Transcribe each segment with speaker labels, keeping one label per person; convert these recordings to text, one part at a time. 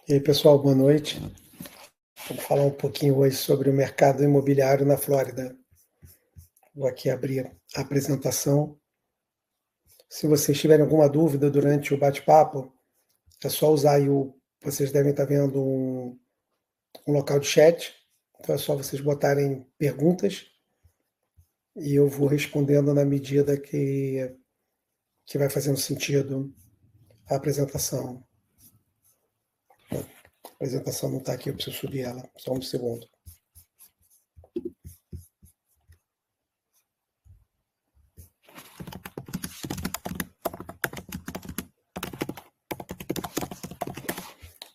Speaker 1: E aí, pessoal, boa noite. Vamos falar um pouquinho hoje sobre o mercado imobiliário na Flórida. Vou aqui abrir a apresentação. Se vocês tiverem alguma dúvida durante o bate-papo, é só usar aí o. Vocês devem estar vendo um local de chat, então é só vocês botarem perguntas e eu vou respondendo na medida que vai fazendo sentido a apresentação. A apresentação não está aqui, eu preciso subir ela, só um segundo.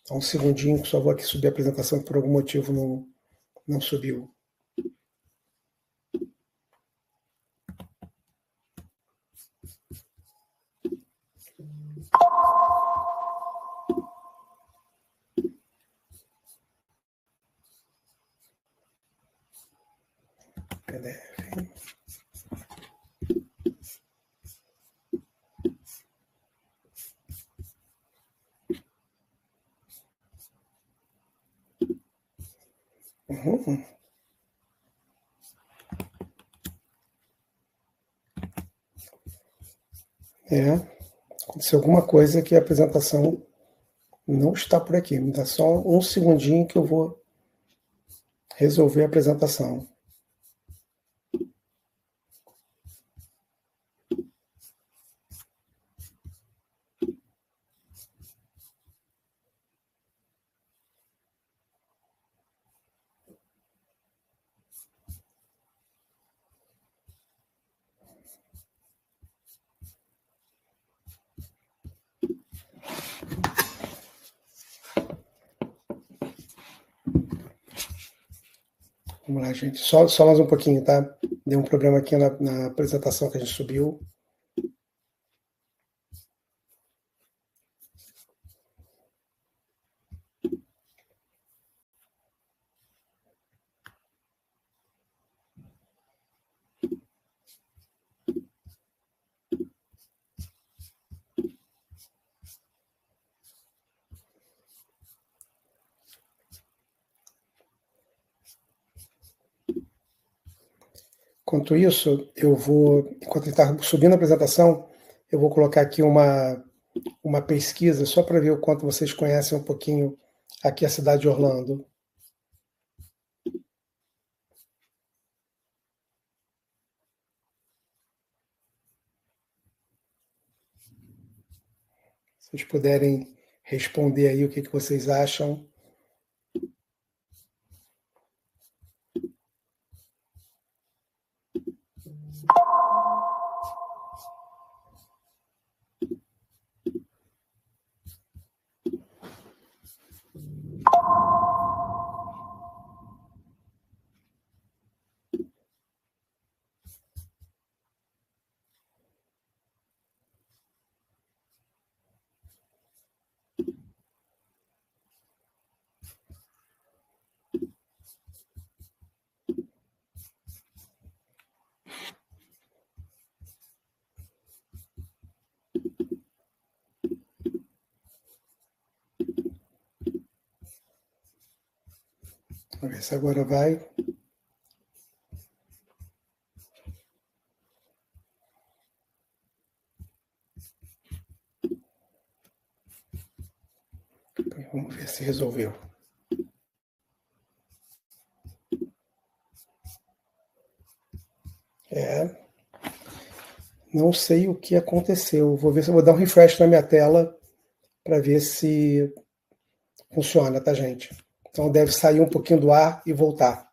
Speaker 1: Só um segundinho, só vou aqui subir a apresentação, que por algum motivo não subiu. PDF. Uhum. Aconteceu alguma coisa que a apresentação não está por aqui. Me dá só um segundinho que eu vou resolver a apresentação. Vamos lá, gente. Só mais um pouquinho, tá? Deu um problema aqui na apresentação que a gente subiu. Enquanto isso, enquanto ele está subindo a apresentação, eu vou colocar aqui uma pesquisa só para ver o quanto vocês conhecem um pouquinho aqui a cidade de Orlando. Se vocês puderem responder aí o que vocês acham. Vamos ver se agora vai. Vamos ver se resolveu. Não sei o que aconteceu. Vou ver se eu vou dar um refresh na minha tela para ver se funciona, tá, gente? Então deve sair um pouquinho do ar e voltar.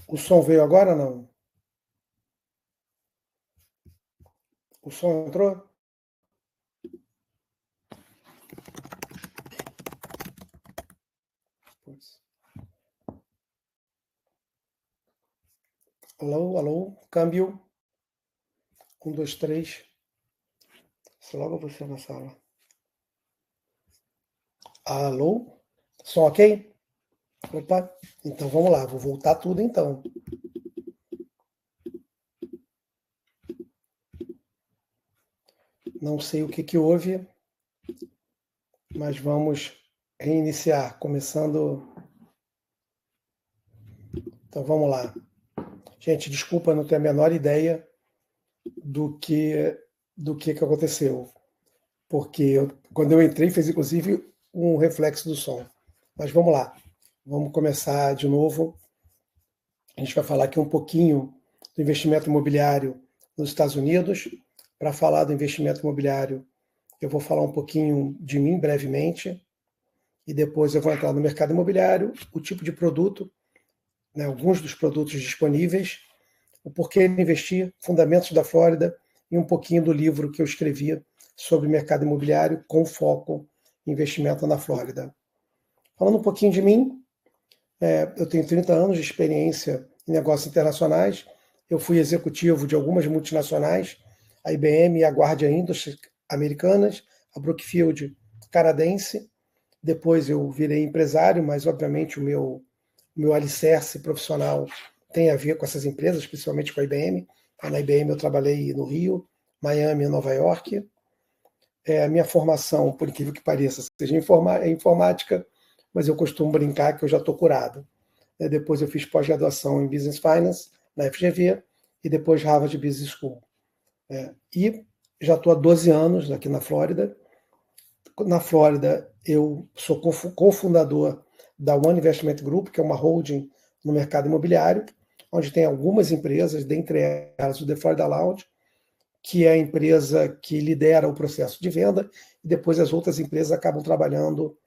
Speaker 1: O som veio agora, não? O som entrou? Alô, alô, câmbio. 1, 2, 3. Se logo você na sala. Alô? Som ok? Opa, então vamos lá, vou voltar tudo então. Não sei o que houve, mas vamos reiniciar, começando. Então vamos lá. Gente, desculpa, não tenho a menor ideia do que aconteceu, porque quando eu entrei fez inclusive um reflexo do som. Mas vamos lá, vamos começar de novo. A gente vai falar aqui um pouquinho do investimento imobiliário nos Estados Unidos. Para falar do investimento imobiliário, eu vou falar um pouquinho de mim brevemente, e depois eu vou entrar no mercado imobiliário, o tipo de produto, né, alguns dos produtos disponíveis, o porquê investir, fundamentos da Flórida e um pouquinho do livro que eu escrevi sobre mercado imobiliário com foco em investimento na Flórida. Falando um pouquinho de mim, eu tenho 30 anos de experiência em negócios internacionais. Eu fui executivo de algumas multinacionais, a IBM e a Guardian Industries americanas, a Brookfield canadense. Depois eu virei empresário, mas obviamente o meu alicerce profissional tem a ver com essas empresas, principalmente com a IBM. Na IBM eu trabalhei no Rio, Miami e Nova York. A minha formação, por incrível que pareça, seja informática, mas eu costumo brincar que eu já estou curado. Depois eu fiz pós-graduação em Business Finance na FGV e depois Harvard Business School. E já estou há 12 anos aqui na Flórida. Na Flórida, eu sou cofundador da One Investment Group, que é uma holding no mercado imobiliário, onde tem algumas empresas, dentre elas o The Florida Lounge, que é a empresa que lidera o processo de venda, e depois as outras empresas acabam trabalhando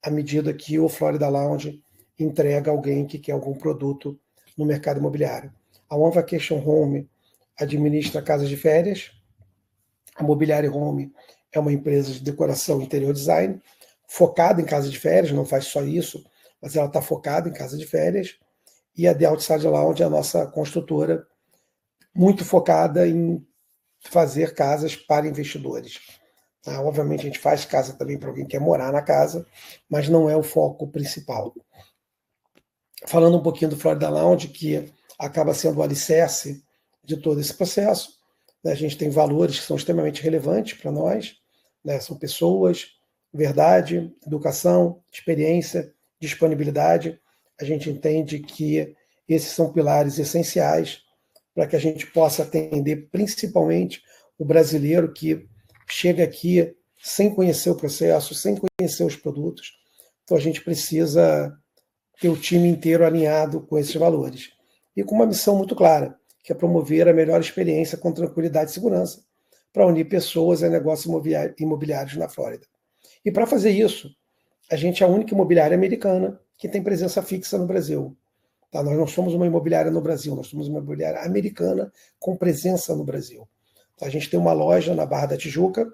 Speaker 1: à medida que o Florida Lounge entrega alguém que quer algum produto no mercado imobiliário. A One Vacation Home administra casas de férias, a Mobiliário Home é uma empresa de decoração e interior design, focada em casa de férias, não faz só isso, mas ela está focada em casa de férias, e a The Outside Lounge é a nossa construtora, muito focada em fazer casas para investidores. Obviamente a gente faz casa também para alguém que quer morar na casa, mas não é o foco principal. Falando um pouquinho do Florida Lounge, que acaba sendo o alicerce de todo esse processo, a gente tem valores que são extremamente relevantes para nós, são pessoas, verdade, educação, experiência, disponibilidade. A gente entende que esses são pilares essenciais para que a gente possa atender principalmente o brasileiro que chega aqui sem conhecer o processo, sem conhecer os produtos. Então a gente precisa ter o time inteiro alinhado com esses valores. E com uma missão muito clara, que é promover a melhor experiência com tranquilidade e segurança, para unir pessoas a negócios imobiliários na Flórida. E para fazer isso, a gente é a única imobiliária americana que tem presença fixa no Brasil. Tá? Nós não somos uma imobiliária no Brasil, nós somos uma imobiliária americana com presença no Brasil. Tá? A gente tem uma loja na Barra da Tijuca,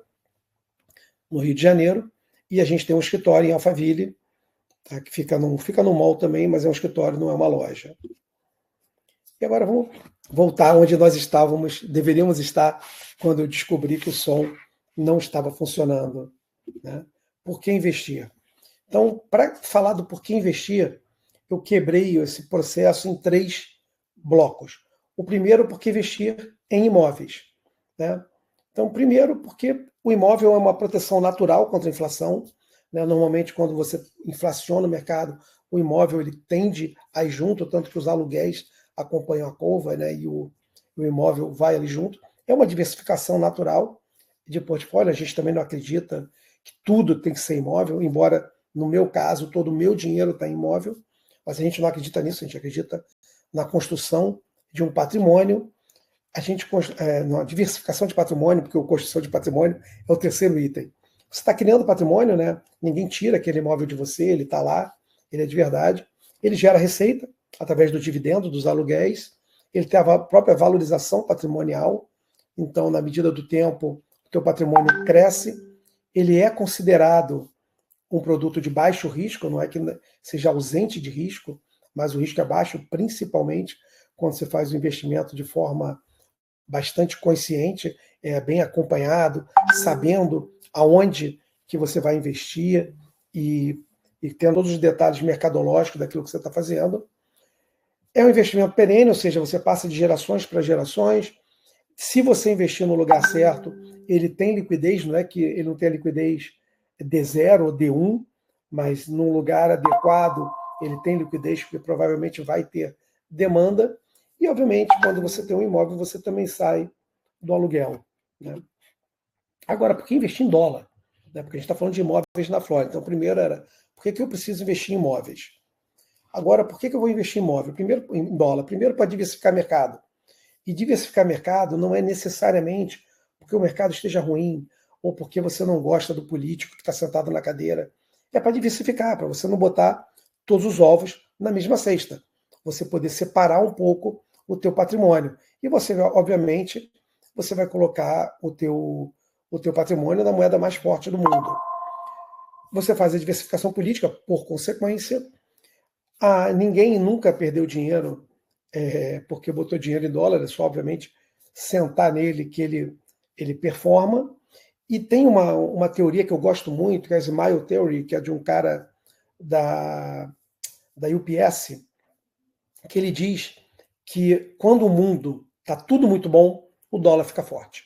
Speaker 1: no Rio de Janeiro, e a gente tem um escritório em Alphaville, tá? Que fica no mall também, mas é um escritório, não é uma loja. E agora vamos voltar onde nós deveríamos estar quando eu descobri que o som não estava funcionando. Né? Por que investir? Então, para falar do porquê investir, eu quebrei esse processo em 3 blocos. O primeiro, porque investir em imóveis. Né? Então, primeiro, porque o imóvel é uma proteção natural contra a inflação. Né? Normalmente, quando você inflaciona o mercado, o imóvel ele tende a ir junto, tanto que os aluguéis acompanham a curva, né? E o imóvel vai ali junto. É uma diversificação natural de portfólio. A gente também não acredita que tudo tem que ser imóvel, embora, no meu caso, todo o meu dinheiro está em imóvel, mas a gente não acredita nisso, a gente acredita na construção de um patrimônio, na diversificação de patrimônio, porque a construção de patrimônio é o terceiro item. Você está criando patrimônio, né? Ninguém tira aquele imóvel de você, ele está lá, ele é de verdade, ele gera receita, através do dividendo, dos aluguéis, ele tem a própria valorização patrimonial, então, na medida do tempo, o teu patrimônio cresce, ele é considerado um produto de baixo risco, não é que seja ausente de risco, mas o risco é baixo, principalmente quando você faz o investimento de forma bastante consciente, bem acompanhado, sabendo aonde que você vai investir e tendo todos os detalhes mercadológicos daquilo que você está fazendo. É um investimento perene, ou seja, você passa de gerações para gerações. Se você investir no lugar certo, ele tem liquidez, não é que ele não tem a liquidez D0 ou D1, mas num lugar adequado ele tem liquidez, porque provavelmente vai ter demanda. E, obviamente, quando você tem um imóvel, você também sai do aluguel. Né? Agora, por que investir em dólar? Né? Porque a gente está falando de imóveis na Flórida. Então, primeiro era, por que eu preciso investir em imóveis? Agora, por que eu vou investir em imóvel? Primeiro, em dólar. Primeiro, para diversificar mercado. E diversificar mercado não é necessariamente porque o mercado esteja ruim ou porque você não gosta do político que está sentado na cadeira. É para diversificar, para você não botar todos os ovos na mesma cesta. Você poder separar um pouco o teu patrimônio. E você, obviamente, você vai colocar o teu patrimônio na moeda mais forte do mundo. Você faz a diversificação política, por consequência, ninguém nunca perdeu dinheiro porque botou dinheiro em dólar, é só, obviamente, sentar nele que ele performa. E tem uma teoria que eu gosto muito, que é a Smile Theory, que é de um cara da UPS, que ele diz que quando o mundo está tudo muito bom, o dólar fica forte.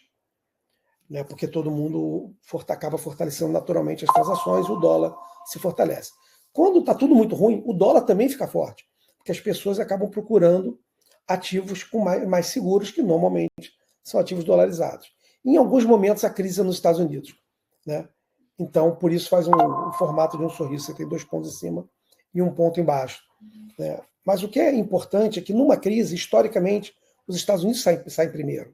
Speaker 1: Né? Porque todo mundo acaba fortalecendo naturalmente as transações, o dólar se fortalece. Quando está tudo muito ruim, o dólar também fica forte, porque as pessoas acabam procurando ativos mais seguros, que normalmente são ativos dolarizados. Em alguns momentos, a crise é nos Estados Unidos. Né? Então, por isso faz um formato de um sorriso. Você tem 2 pontos em cima e 1 ponto embaixo. Né? Mas o que é importante é que, numa crise, historicamente, os Estados Unidos saem primeiro.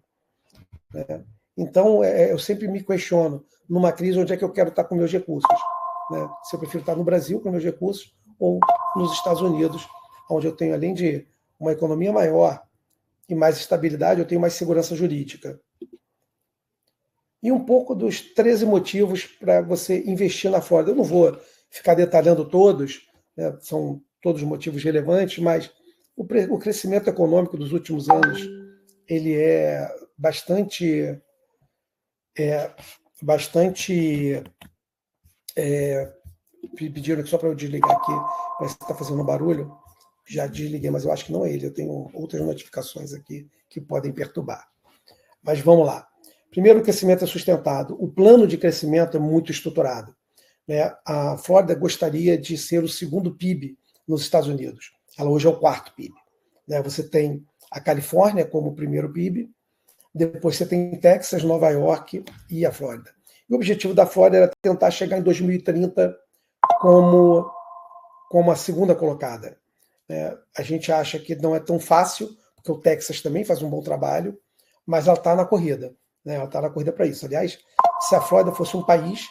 Speaker 1: Né? Então, eu sempre me questiono, numa crise, onde é que eu quero estar com meus recursos? Né? Se eu prefiro estar no Brasil com meus recursos ou nos Estados Unidos, onde eu tenho, além de uma economia maior e mais estabilidade, eu tenho mais segurança jurídica. E um pouco dos 13 motivos para você investir na Flórida. Eu não vou ficar detalhando todos, né? São todos motivos relevantes, mas o crescimento econômico dos últimos anos ele é bastante pediram só para eu desligar aqui, parece que está fazendo barulho. Já desliguei, mas eu acho que não é ele. Eu tenho outras notificações aqui que podem perturbar. Mas vamos lá. Primeiro, o crescimento é sustentado. O plano de crescimento é muito estruturado. Né? A Flórida gostaria de ser o 2º PIB nos Estados Unidos. Ela hoje é o 4º PIB. Né? Você tem a Califórnia como o 1º PIB, depois você tem Texas, Nova York e a Flórida. E o objetivo da Flórida era tentar chegar em 2030 como a 2ª colocada. A gente acha que não é tão fácil, porque o Texas também faz um bom trabalho, mas ela está na corrida. Né? Ela está na corrida para isso. Aliás, se a Flórida fosse um país,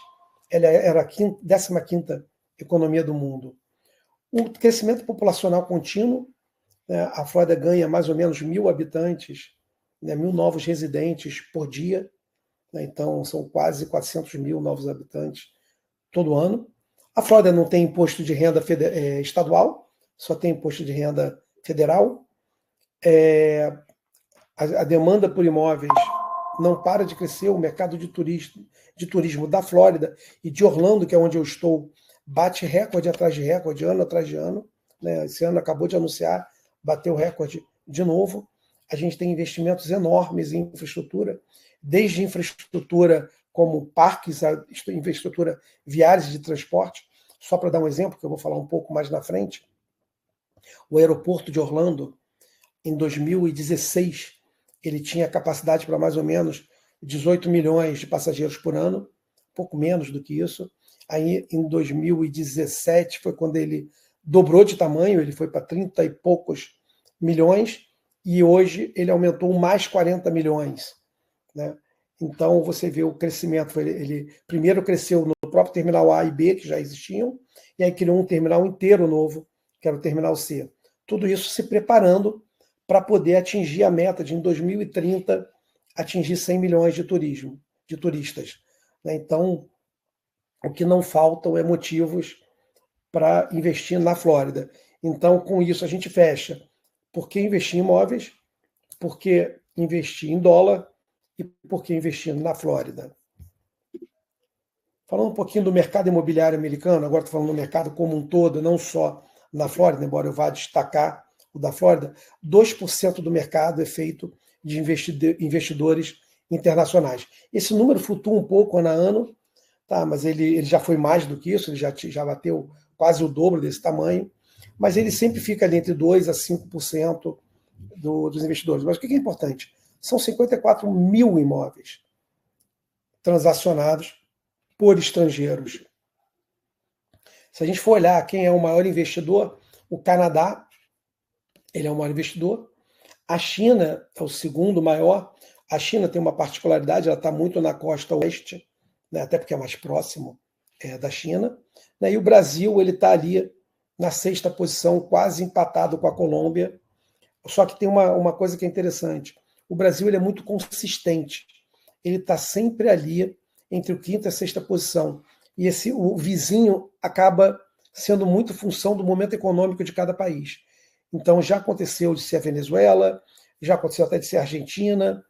Speaker 1: ela era a 15ª economia do mundo. O crescimento populacional contínuo, né? A Flórida ganha mais ou menos 1.000 habitantes, né? 1.000 novos residentes por dia. Né? Então, são quase 400.000 novos habitantes todo ano. A Flórida não tem imposto de renda estadual, só tem imposto de renda federal. A demanda por imóveis não para de crescer. O mercado de turismo da Flórida e de Orlando, que é onde eu estou, bate recorde atrás de recorde, ano atrás de ano. Né? Esse ano acabou de anunciar, bateu recorde de novo. A gente tem investimentos enormes em infraestrutura, desde infraestrutura como parques, a infraestrutura viária de transporte. Só para dar um exemplo, que eu vou falar um pouco mais na frente, o aeroporto de Orlando, em 2016, ele tinha capacidade para mais ou menos 18 milhões de passageiros por ano, pouco menos do que isso. Aí, em 2017, foi quando ele dobrou de tamanho, ele foi para 30 e poucos milhões, e hoje ele aumentou mais 40 milhões. Né? Então, você vê o crescimento. Ele primeiro cresceu no próprio terminal A e B, que já existiam, e aí criou um terminal inteiro novo, que era o terminal C. tudo isso se preparando para poder atingir a meta de, em 2030, atingir 100 milhões de turistas. Então, o que não faltam é motivos para investir na Flórida. Então, com isso, a gente fecha. Por que investir em imóveis? Por que investir em dólar? E por que investir na Flórida? Falando um pouquinho do mercado imobiliário americano, agora estou falando do mercado como um todo, não só na Flórida, embora eu vá destacar o da Flórida, 2% do mercado é feito de investidores internacionais. Esse número flutua um pouco ano a ano, tá? Mas ele já foi mais do que isso, ele já bateu quase o dobro desse tamanho, mas ele sempre fica ali entre 2% a 5% dos investidores. Mas o que é importante? São 54 mil imóveis transacionados por estrangeiros. Se a gente for olhar quem é o maior investidor, o Canadá, ele é o maior investidor. A China é o segundo maior. A China tem uma particularidade, ela está muito na costa oeste, né, até porque é mais próximo da China. Né, e o Brasil, ele está ali na sexta posição, quase empatado com a Colômbia. Só que tem uma coisa que é interessante. O Brasil ele é muito consistente. Ele está sempre ali entre o quinta e a sexta posição. E o vizinho acaba sendo muito função do momento econômico de cada país. Então, já aconteceu de ser a Venezuela, já aconteceu até de ser a Argentina,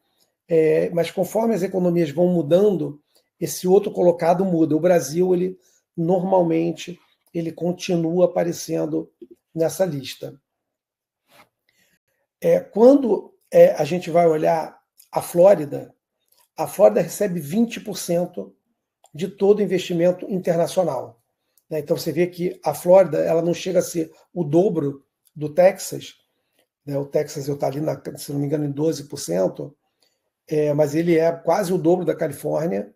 Speaker 1: mas conforme as economias vão mudando, esse outro colocado muda. O Brasil, ele normalmente, ele continua aparecendo nessa lista. Quando a gente vai olhar a Flórida recebe 20% de todo investimento internacional. Né? Então você vê que a Flórida ela não chega a ser o dobro do Texas. Né? O Texas está ali, se não me engano, em 12%, mas ele é quase o dobro da Califórnia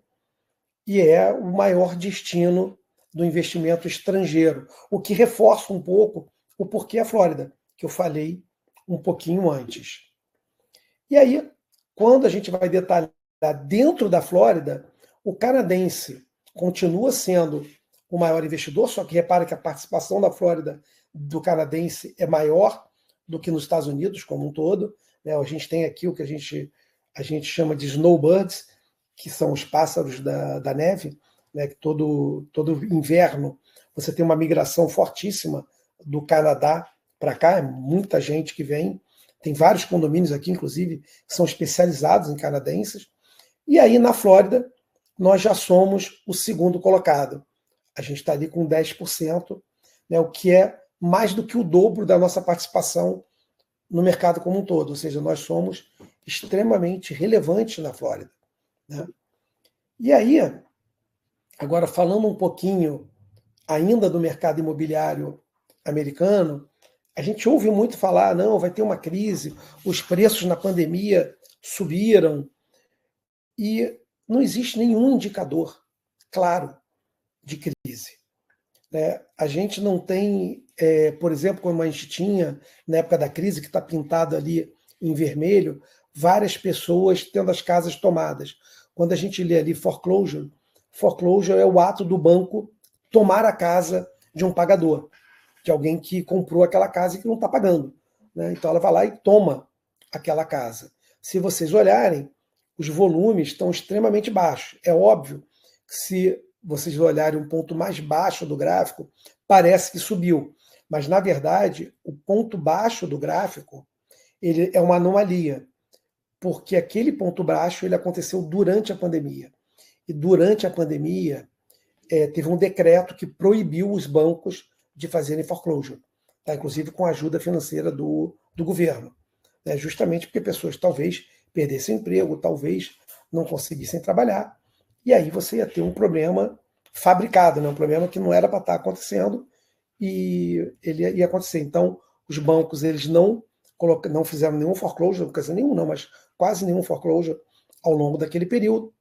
Speaker 1: e é o maior destino do investimento estrangeiro, o que reforça um pouco o porquê a Flórida, que eu falei um pouquinho antes. E aí, quando a gente vai detalhar dentro da Flórida, o canadense continua sendo o maior investidor, só que repara que a participação da Flórida do canadense é maior do que nos Estados Unidos como um todo. Né? A gente tem aqui o que a gente chama de snowbirds, que são os pássaros da neve, né? Que todo inverno você tem uma migração fortíssima do Canadá para cá, é muita gente que vem. Tem vários condomínios aqui, inclusive, que são especializados em canadenses. E aí, na Flórida, nós já somos o segundo colocado. A gente está ali com 10%, né, o que é mais do que o dobro da nossa participação no mercado como um todo. Ou seja, nós somos extremamente relevantes na Flórida. Né? E aí, agora falando um pouquinho ainda do mercado imobiliário americano, a gente ouve muito falar, não, vai ter uma crise, os preços na pandemia subiram, e não existe nenhum indicador claro de crise. Né? A gente não tem, por exemplo, como a gente tinha na época da crise, que está pintado ali em vermelho, várias pessoas tendo as casas tomadas. Quando a gente lê ali foreclosure é o ato do banco tomar a casa de um pagador, de alguém que comprou aquela casa e que não está pagando. Né? Então ela vai lá e toma aquela casa. Se vocês olharem, os volumes estão extremamente baixos. É óbvio que se vocês olharem um ponto mais baixo do gráfico, parece que subiu. Mas, na verdade, o ponto baixo do gráfico ele é uma anomalia, porque aquele ponto baixo ele aconteceu durante a pandemia. E durante a pandemia, teve um decreto que proibiu os bancos de fazerem foreclosure, tá? Inclusive com a ajuda financeira do governo. Né? Justamente porque pessoas talvez perdessem emprego, talvez não conseguissem trabalhar, e aí você ia ter um problema fabricado, né? Um problema que não era para estar acontecendo, e ele ia acontecer. Então, os bancos eles não fizeram nenhum foreclosure, não quer dizer nenhum não, mas quase nenhum foreclosure ao longo daquele período,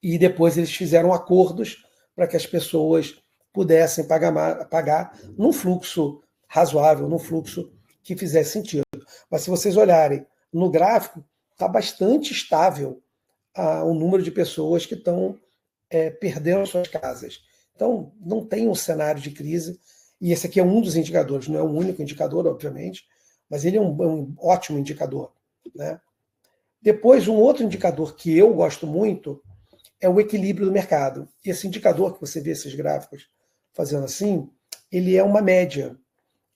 Speaker 1: e depois eles fizeram acordos para que as pessoas pudessem pagar num fluxo razoável, num fluxo que fizesse sentido. Mas se vocês olharem no gráfico, está bastante estável o número de pessoas que estão perdendo suas casas. Então, não tem um cenário de crise. E esse aqui é um dos indicadores, não é o único indicador, obviamente, mas ele é um ótimo indicador, né? Depois, um outro indicador que eu gosto muito é o equilíbrio do mercado. Esse indicador que você vê esses gráficos fazendo assim, ele é uma média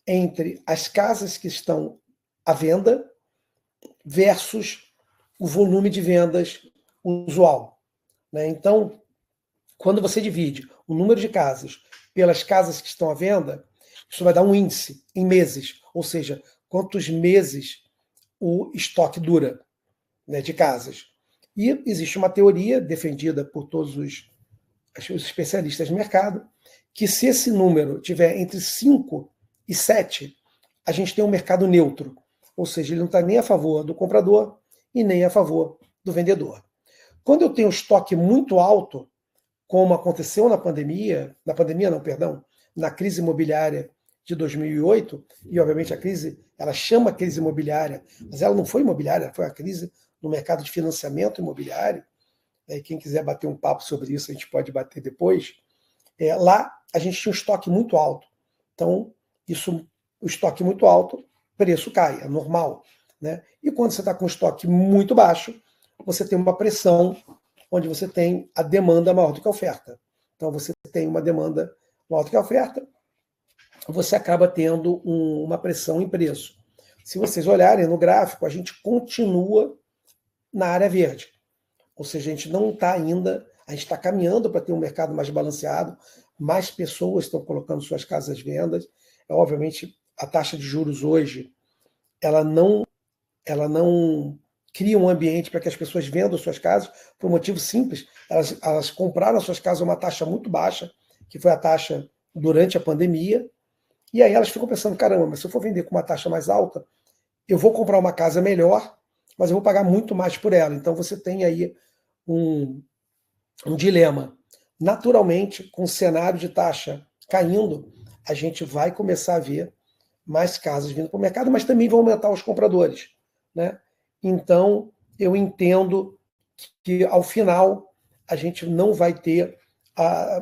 Speaker 1: entre as casas que estão à venda versus o volume de vendas usual, né? Então, quando você divide o número de casas pelas casas que estão à venda, isso vai dar um índice em meses, ou seja, quantos meses o estoque dura, né, de casas. E existe uma teoria defendida por todos os especialistas de mercado, que se esse número tiver entre 5 e 7, a gente tem um mercado neutro, ou seja, ele não está nem a favor do comprador e nem a favor do vendedor. Quando eu tenho estoque muito alto, como aconteceu na crise imobiliária de 2008, e obviamente a crise, ela chama crise imobiliária, mas ela não foi imobiliária, foi a crise no mercado de financiamento imobiliário. E quem quiser bater um papo sobre isso, a gente pode bater depois. Lá a gente tinha um estoque muito alto. Então, o estoque muito alto, preço cai, é normal, né? E quando você está com estoque muito baixo, você tem uma pressão onde você tem a demanda maior do que a oferta. Então, você tem uma demanda maior do que a oferta, você acaba tendo uma pressão em preço. Se vocês olharem no gráfico, a gente continua na área verde. Ou seja, a gente não está ainda, a gente está caminhando para ter um mercado mais balanceado, mais pessoas estão colocando suas casas às vendas. Obviamente, a taxa de juros hoje, ela não cria um ambiente para que as pessoas vendam suas casas, por um motivo simples. Elas compraram as suas casas a uma taxa muito baixa, que foi a taxa durante a pandemia, e aí elas ficam pensando, caramba, mas se eu for vender com uma taxa mais alta, eu vou comprar uma casa melhor, mas eu vou pagar muito mais por ela. Então você tem aí um dilema. Naturalmente, com o cenário de taxa caindo, a gente vai começar a ver mais casas vindo para o mercado, mas também vão aumentar os compradores, né? Então, eu entendo que, ao final, a gente não vai ter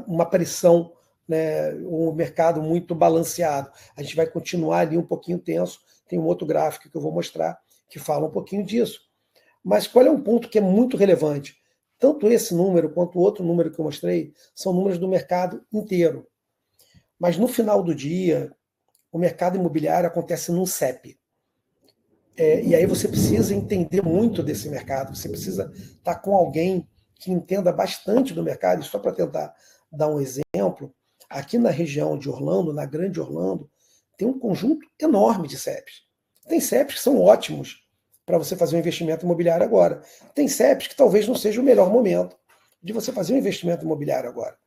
Speaker 1: uma pressão, né, um mercado muito balanceado. A gente vai continuar ali um pouquinho tenso. Tem um outro gráfico que eu vou mostrar que fala um pouquinho disso. Mas qual é um ponto que é muito relevante? Tanto esse número quanto o outro número que eu mostrei são números do mercado inteiro. Mas no final do dia, o mercado imobiliário acontece num CEP. E aí você precisa entender muito desse mercado, você precisa estar com alguém que entenda bastante do mercado. E só para tentar dar um exemplo, aqui na região de Orlando, na Grande Orlando, tem um conjunto enorme de CEPs. Tem CEPs que são ótimos para você fazer um investimento imobiliário agora. Tem CEPs que talvez não seja o melhor momento de você fazer um investimento imobiliário agora.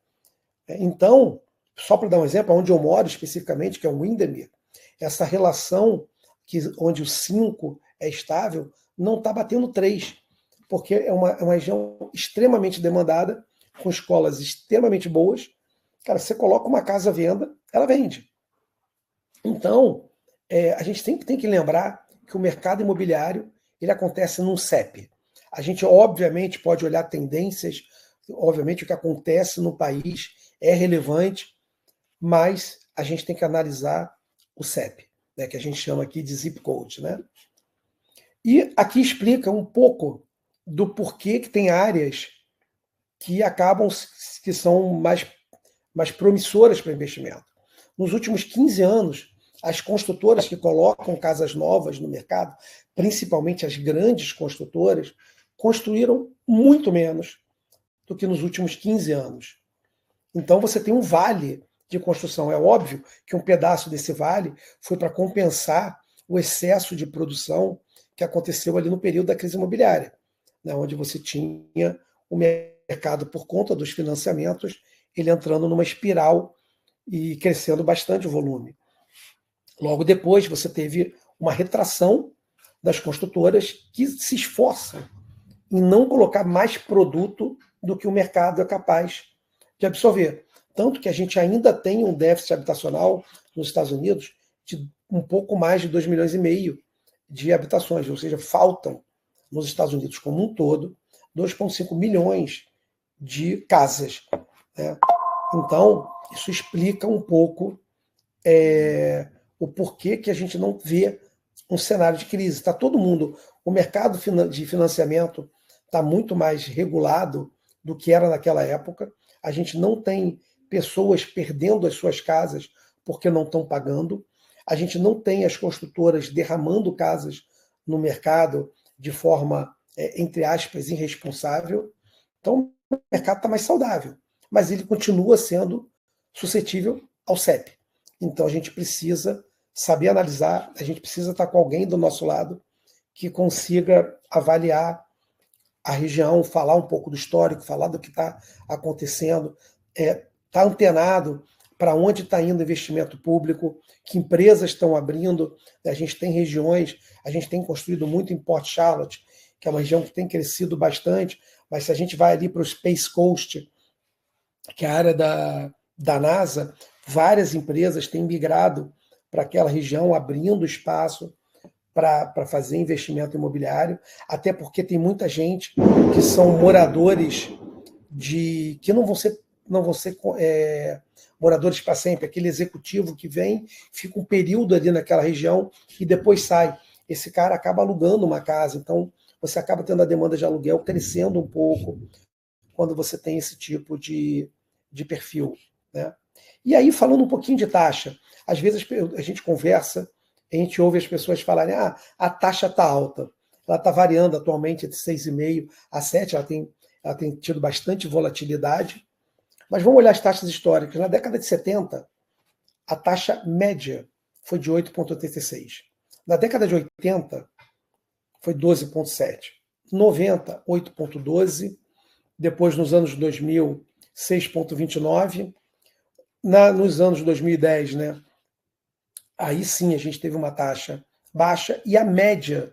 Speaker 1: Então, só para dar um exemplo, onde eu moro especificamente, que é o Windermere, essa relação onde o 5 é estável, não está batendo 3, porque é uma região extremamente demandada, com escolas extremamente boas. Cara, você coloca uma casa à venda, ela vende. Então, a gente tem que lembrar que o mercado imobiliário ele acontece num CEP. A gente, obviamente, pode olhar tendências, obviamente, o que acontece no país é relevante, mas a gente tem que analisar o CEP, né, que a gente chama aqui de zip code, né? E aqui explica um pouco do porquê que tem áreas que que são mais promissoras para investimento. Nos últimos 15 anos, as construtoras que colocam casas novas no mercado, principalmente as grandes construtoras, construíram muito menos do que nos últimos 15 anos. Então você tem um vale de construção. É óbvio que um pedaço desse vale foi para compensar o excesso de produção que aconteceu ali no período da crise imobiliária, né, onde você tinha o mercado, por conta dos financiamentos, ele entrando numa espiral e crescendo bastante o volume. Logo depois, você teve uma retração das construtoras que se esforçam em não colocar mais produto do que o mercado é capaz de absorver. Tanto que a gente ainda tem um déficit habitacional nos Estados Unidos de um pouco mais de 2,5 milhões de habitações, ou seja, faltam nos Estados Unidos como um todo 2,5 milhões de casas, né? Então, isso explica um pouco o porquê que a gente não vê um cenário de crise. Está todo mundo, o mercado de financiamento está muito mais regulado do que era naquela época. A gente não tem pessoas perdendo as suas casas porque não estão pagando. A gente não tem as construtoras derramando casas no mercado de forma, entre aspas, irresponsável. Então, o mercado está mais saudável, mas ele continua sendo suscetível ao CEP. Então, a gente precisa saber analisar, a gente precisa estar com alguém do nosso lado que consiga avaliar a região, falar um pouco do histórico, falar do que está acontecendo, estar antenado para onde está indo o investimento público, que empresas estão abrindo. A gente tem regiões, a gente tem construído muito em Port Charlotte, que é uma região que tem crescido bastante, mas se a gente vai ali para o Space Coast, que é a área da NASA, várias empresas têm migrado para aquela região, abrindo espaço para fazer investimento imobiliário, até porque tem muita gente que são moradores que não vão ser moradores para sempre, aquele executivo que vem, fica um período ali naquela região e depois sai. Esse cara acaba alugando uma casa, então você acaba tendo a demanda de aluguel crescendo um pouco quando você tem esse tipo de perfil, né? E aí, falando um pouquinho de taxa, às vezes a gente conversa, a gente ouve as pessoas falarem: a taxa está alta. Ela está variando atualmente entre 6,5% a 7%, ela tem tido bastante volatilidade. Mas vamos olhar as taxas históricas. Na década de 70, a taxa média foi de 8,86%. Na década de 80, foi 12,7%. 90, 8,12%. Depois, nos anos 2000, 6,29%. Nos anos 2010, né, aí sim a gente teve uma taxa baixa, e a média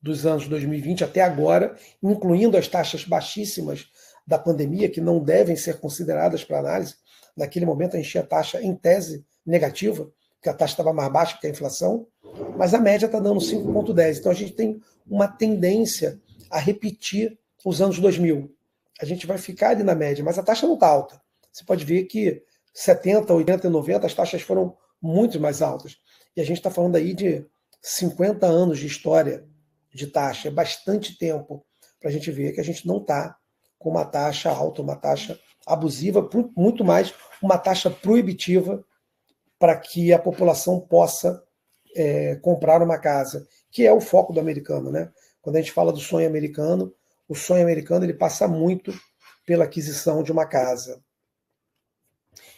Speaker 1: dos anos 2020 até agora, incluindo as taxas baixíssimas da pandemia, que não devem ser consideradas para análise, naquele momento a gente tinha taxa em tese negativa, porque a taxa estava mais baixa que a inflação, mas a média está dando 5,10. Então a gente tem uma tendência a repetir os anos 2000. A gente vai ficar ali na média, mas a taxa não está alta. Você pode ver que 70, 80 e 90 as taxas foram muito mais altas. E a gente está falando aí de 50 anos de história de taxa. É bastante tempo para a gente ver que a gente não está com uma taxa alta, uma taxa abusiva, muito mais uma taxa proibitiva para que a população possa comprar uma casa, que é o foco do americano, né? Quando a gente fala do sonho americano, o sonho americano ele passa muito pela aquisição de uma casa.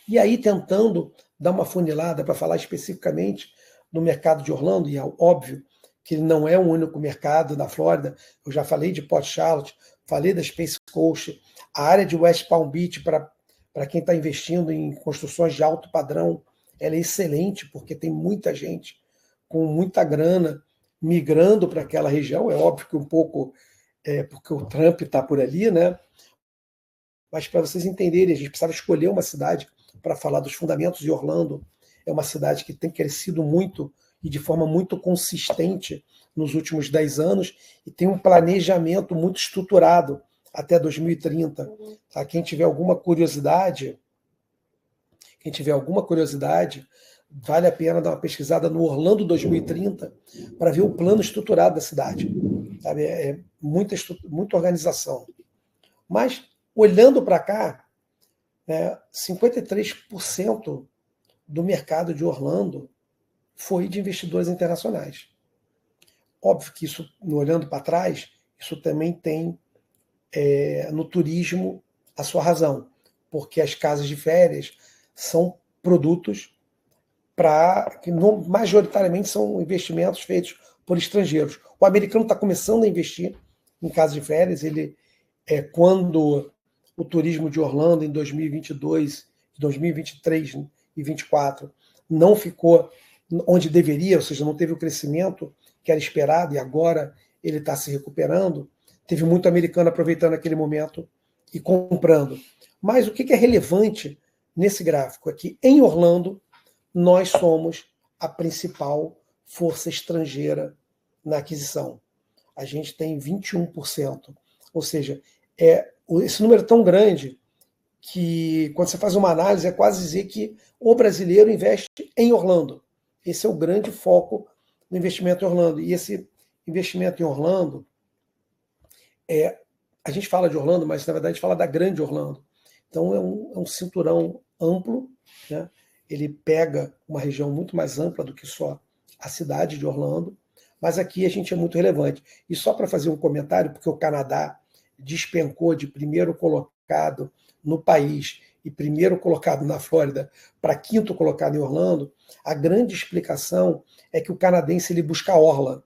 Speaker 1: E aí, tentando dar uma funilada para falar especificamente no mercado de Orlando, e é óbvio que ele não é o único mercado da Flórida, eu já falei de Port Charlotte, falei da Space Coast, a área de West Palm Beach, para quem está investindo em construções de alto padrão, ela é excelente, porque tem muita gente com muita grana migrando para aquela região. É óbvio que um pouco porque o Trump está por ali, né? Mas para vocês entenderem, a gente precisava escolher uma cidade para falar dos fundamentos, e Orlando é uma cidade que tem crescido muito e de forma muito consistente nos últimos 10 anos e tem um planejamento muito estruturado até 2030. Tá? Quem tiver alguma curiosidade, vale a pena dar uma pesquisada no Orlando 2030 para ver o plano estruturado da cidade. Sabe? É muita organização. Mas, olhando para cá, 53% do mercado de Orlando foi de investidores internacionais. Óbvio que isso, olhando para trás, isso também tem no turismo a sua razão, porque as casas de férias são produtos que majoritariamente são investimentos feitos por estrangeiros. O americano está começando a investir em casas de férias. Quando o turismo de Orlando em 2022, 2023 e 2024 não ficou onde deveria, ou seja, não teve o crescimento que era esperado, e agora ele está se recuperando, teve muito americano aproveitando aquele momento e comprando. Mas o que é relevante nesse gráfico é que em Orlando nós somos a principal força estrangeira na aquisição. A gente tem 21%, ou seja, esse número é tão grande que, quando você faz uma análise, é quase dizer que o brasileiro investe em Orlando. Esse é o grande foco do investimento em Orlando. E esse investimento em Orlando, a gente fala de Orlando, mas na verdade a gente fala da grande Orlando. Então é um cinturão amplo, né? Ele pega uma região muito mais ampla do que só a cidade de Orlando, mas aqui a gente é muito relevante. E só para fazer um comentário, porque o Canadá despencou de primeiro colocado no país e primeiro colocado na Flórida para quinto colocado em Orlando, a grande explicação é que o canadense ele busca a orla.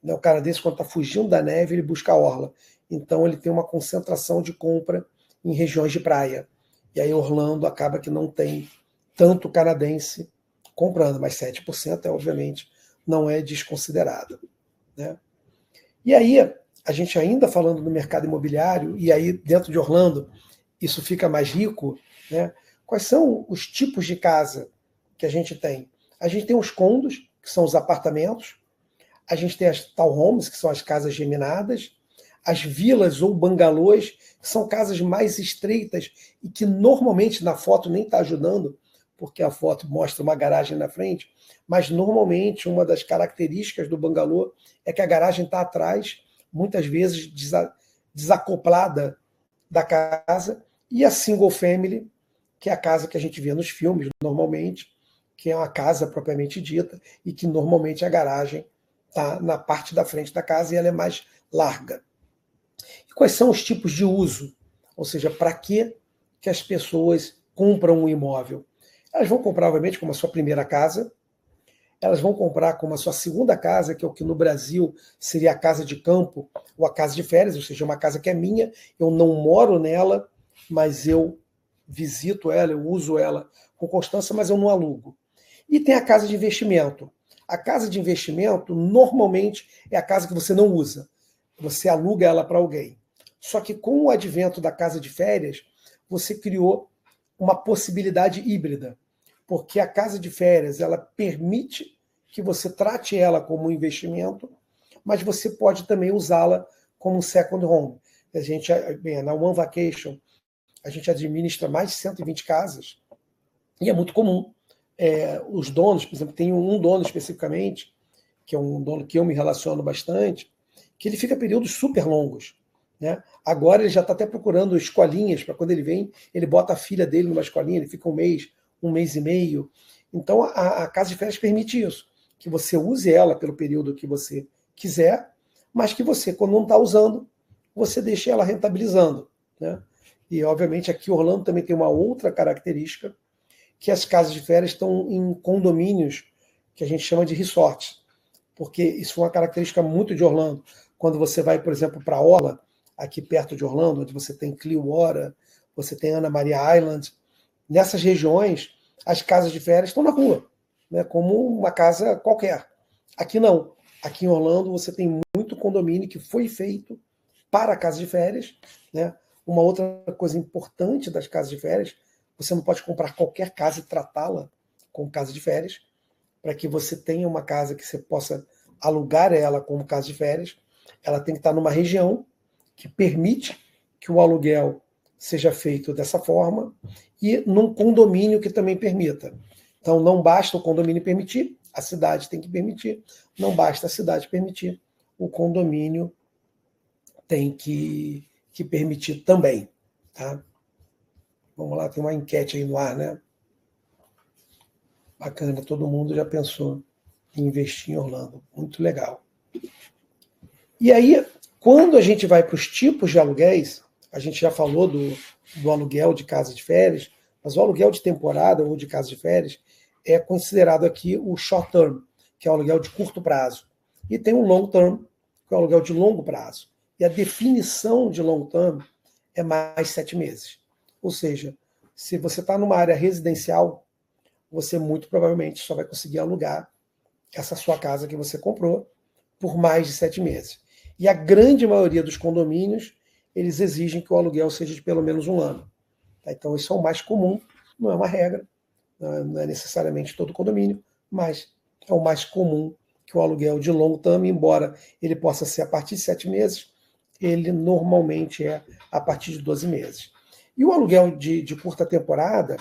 Speaker 1: O canadense, quando está fugindo da neve, ele busca a orla. Então ele tem uma concentração de compra em regiões de praia. E aí Orlando acaba que não tem tanto canadense comprando, mas 7% obviamente não é desconsiderado, né? E aí, a gente ainda falando do mercado imobiliário, e aí dentro de Orlando isso fica mais rico, né? Quais são os tipos de casa que a gente tem? A gente tem os condos, que são os apartamentos, a gente tem as townhomes, que são as casas geminadas, as vilas ou bangalôs, que são casas mais estreitas e que normalmente na foto nem está ajudando, porque a foto mostra uma garagem na frente, mas normalmente uma das características do bangalô é que a garagem está atrás, muitas vezes desacoplada da casa, e a single family, que é a casa que a gente vê nos filmes normalmente, que é uma casa propriamente dita, e que normalmente a garagem está na parte da frente da casa e ela é mais larga. E quais são os tipos de uso? Ou seja, para que as pessoas compram um imóvel? Elas vão comprar, obviamente, como a sua primeira casa, elas vão comprar como a sua segunda casa, que é o que no Brasil seria a casa de campo ou a casa de férias, ou seja, uma casa que é minha, eu não moro nela, mas eu visito ela, eu uso ela com constância, mas eu não alugo. E tem a casa de investimento. A casa de investimento, normalmente, é a casa que você não usa. Você aluga ela para alguém. Só que com o advento da casa de férias, você criou uma possibilidade híbrida, porque a casa de férias ela permite que você trate ela como um investimento, mas você pode também usá-la como um second home. A gente, na One Vacation, a gente administra mais de 120 casas e é muito comum. Os donos, por exemplo, tem um dono especificamente, que é um dono que eu me relaciono bastante, que ele fica períodos super longos, né? Agora ele já está até procurando escolinhas para quando ele vem, ele bota a filha dele numa escolinha, ele fica um mês e meio. Então a casa de férias permite isso, que você use ela pelo período que você quiser, mas que você, quando não está usando, você deixe ela rentabilizando, né? E obviamente aqui Orlando também tem uma outra característica, que as casas de férias estão em condomínios que a gente chama de resorts, porque isso é uma característica muito de Orlando. Quando você vai, por exemplo, para a Orla, aqui perto de Orlando, onde você tem Clearwater, você tem Anna Maria Island, nessas regiões, as casas de férias estão na rua, né, como uma casa qualquer. Aqui não. Aqui em Orlando você tem muito condomínio que foi feito para a casa de férias, né? Uma outra coisa importante das casas de férias, você não pode comprar qualquer casa e tratá-la como casa de férias, para que você tenha uma casa que você possa alugar ela como casa de férias. Ela tem que estar numa região que permite que o aluguel seja feito dessa forma e num condomínio que também permita. Então, não basta o condomínio permitir, a cidade tem que permitir. Não basta a cidade permitir, o condomínio tem que permitir também. Tá? Vamos lá, tem uma enquete aí no ar, né? Bacana, todo mundo já pensou em investir em Orlando. Muito legal. E aí, quando a gente vai para os tipos de aluguéis, a gente já falou do aluguel de casa de férias, mas o aluguel de temporada ou de casa de férias é considerado aqui o short term, que é o aluguel de curto prazo. E tem o long term, que é o aluguel de longo prazo. E a definição de long term é mais 7 meses. Ou seja, se você está numa área residencial, você muito provavelmente só vai conseguir alugar essa sua casa que você comprou por mais de 7 meses. E a grande maioria dos condomínios, eles exigem que o aluguel seja de pelo menos 1 ano. Então, isso é o mais comum, não é uma regra, não é necessariamente todo condomínio, mas é o mais comum que o aluguel de long term, embora ele possa ser a partir de 7 meses, ele normalmente é a partir de 12 meses. E o aluguel de curta temporada,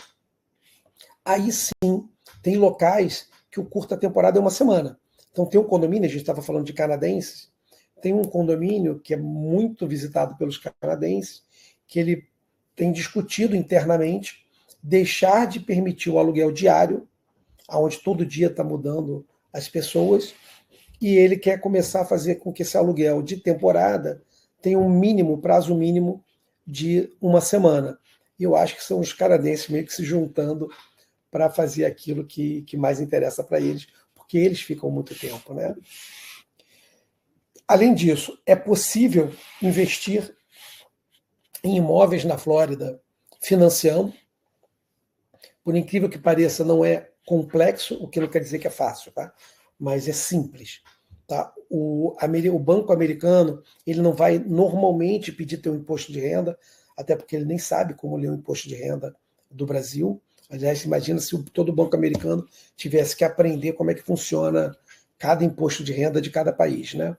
Speaker 1: aí sim, tem locais que o curta temporada é uma semana. Então tem um condomínio, a gente estava falando de canadenses, tem um condomínio que é muito visitado pelos canadenses, que ele tem discutido internamente deixar de permitir o aluguel diário, onde todo dia está mudando as pessoas, e ele quer começar a fazer com que esse aluguel de temporada tenha um mínimo, prazo mínimo de uma semana. E eu acho que são os canadenses meio que se juntando para fazer aquilo que mais interessa para eles, porque eles ficam muito tempo, né? Além disso, é possível investir em imóveis na Flórida financiando. Por incrível que pareça, não é complexo, o que não quer dizer que é fácil, tá? Mas é simples. Tá? O banco americano ele não vai normalmente pedir teu imposto de renda, até porque ele nem sabe como ler o imposto de renda do Brasil. Aliás, imagina se todo banco americano tivesse que aprender como é que funciona cada imposto de renda de cada país, né?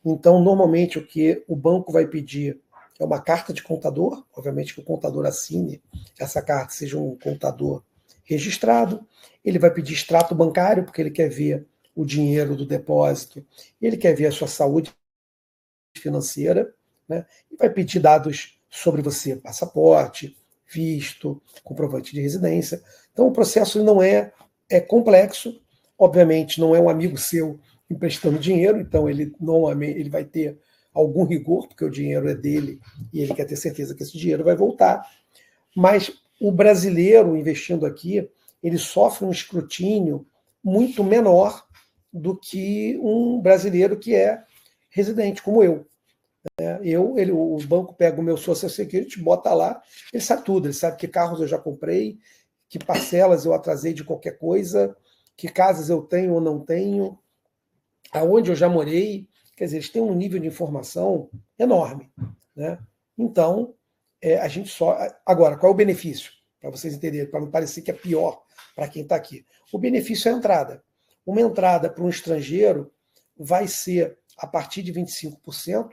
Speaker 1: Então, normalmente, o que o banco vai pedir é uma carta de contador, obviamente que o contador assine essa carta, seja um contador registrado. Ele vai pedir extrato bancário, porque ele quer ver o dinheiro do depósito, ele quer ver a sua saúde financeira, né? E vai pedir dados sobre você, passaporte, visto, comprovante de residência. Então, o processo não é complexo, obviamente não é um amigo seu emprestando dinheiro, então ele normalmente ele vai ter algum rigor, porque o dinheiro é dele e ele quer ter certeza que esse dinheiro vai voltar. Mas o brasileiro investindo aqui, ele sofre um escrutínio muito menor do que um brasileiro que é residente, como eu. O banco pega o meu Social Security, bota lá, ele sabe tudo, ele sabe que carros eu já comprei, que parcelas eu atrasei de qualquer coisa, que casas eu tenho ou não tenho, aonde eu já morei. Quer dizer, eles têm um nível de informação enorme, né? Então, a gente só... Agora, qual é o benefício? Para vocês entenderem, para não parecer que é pior para quem está aqui. O benefício é a entrada. Uma entrada para um estrangeiro vai ser a partir de 25%.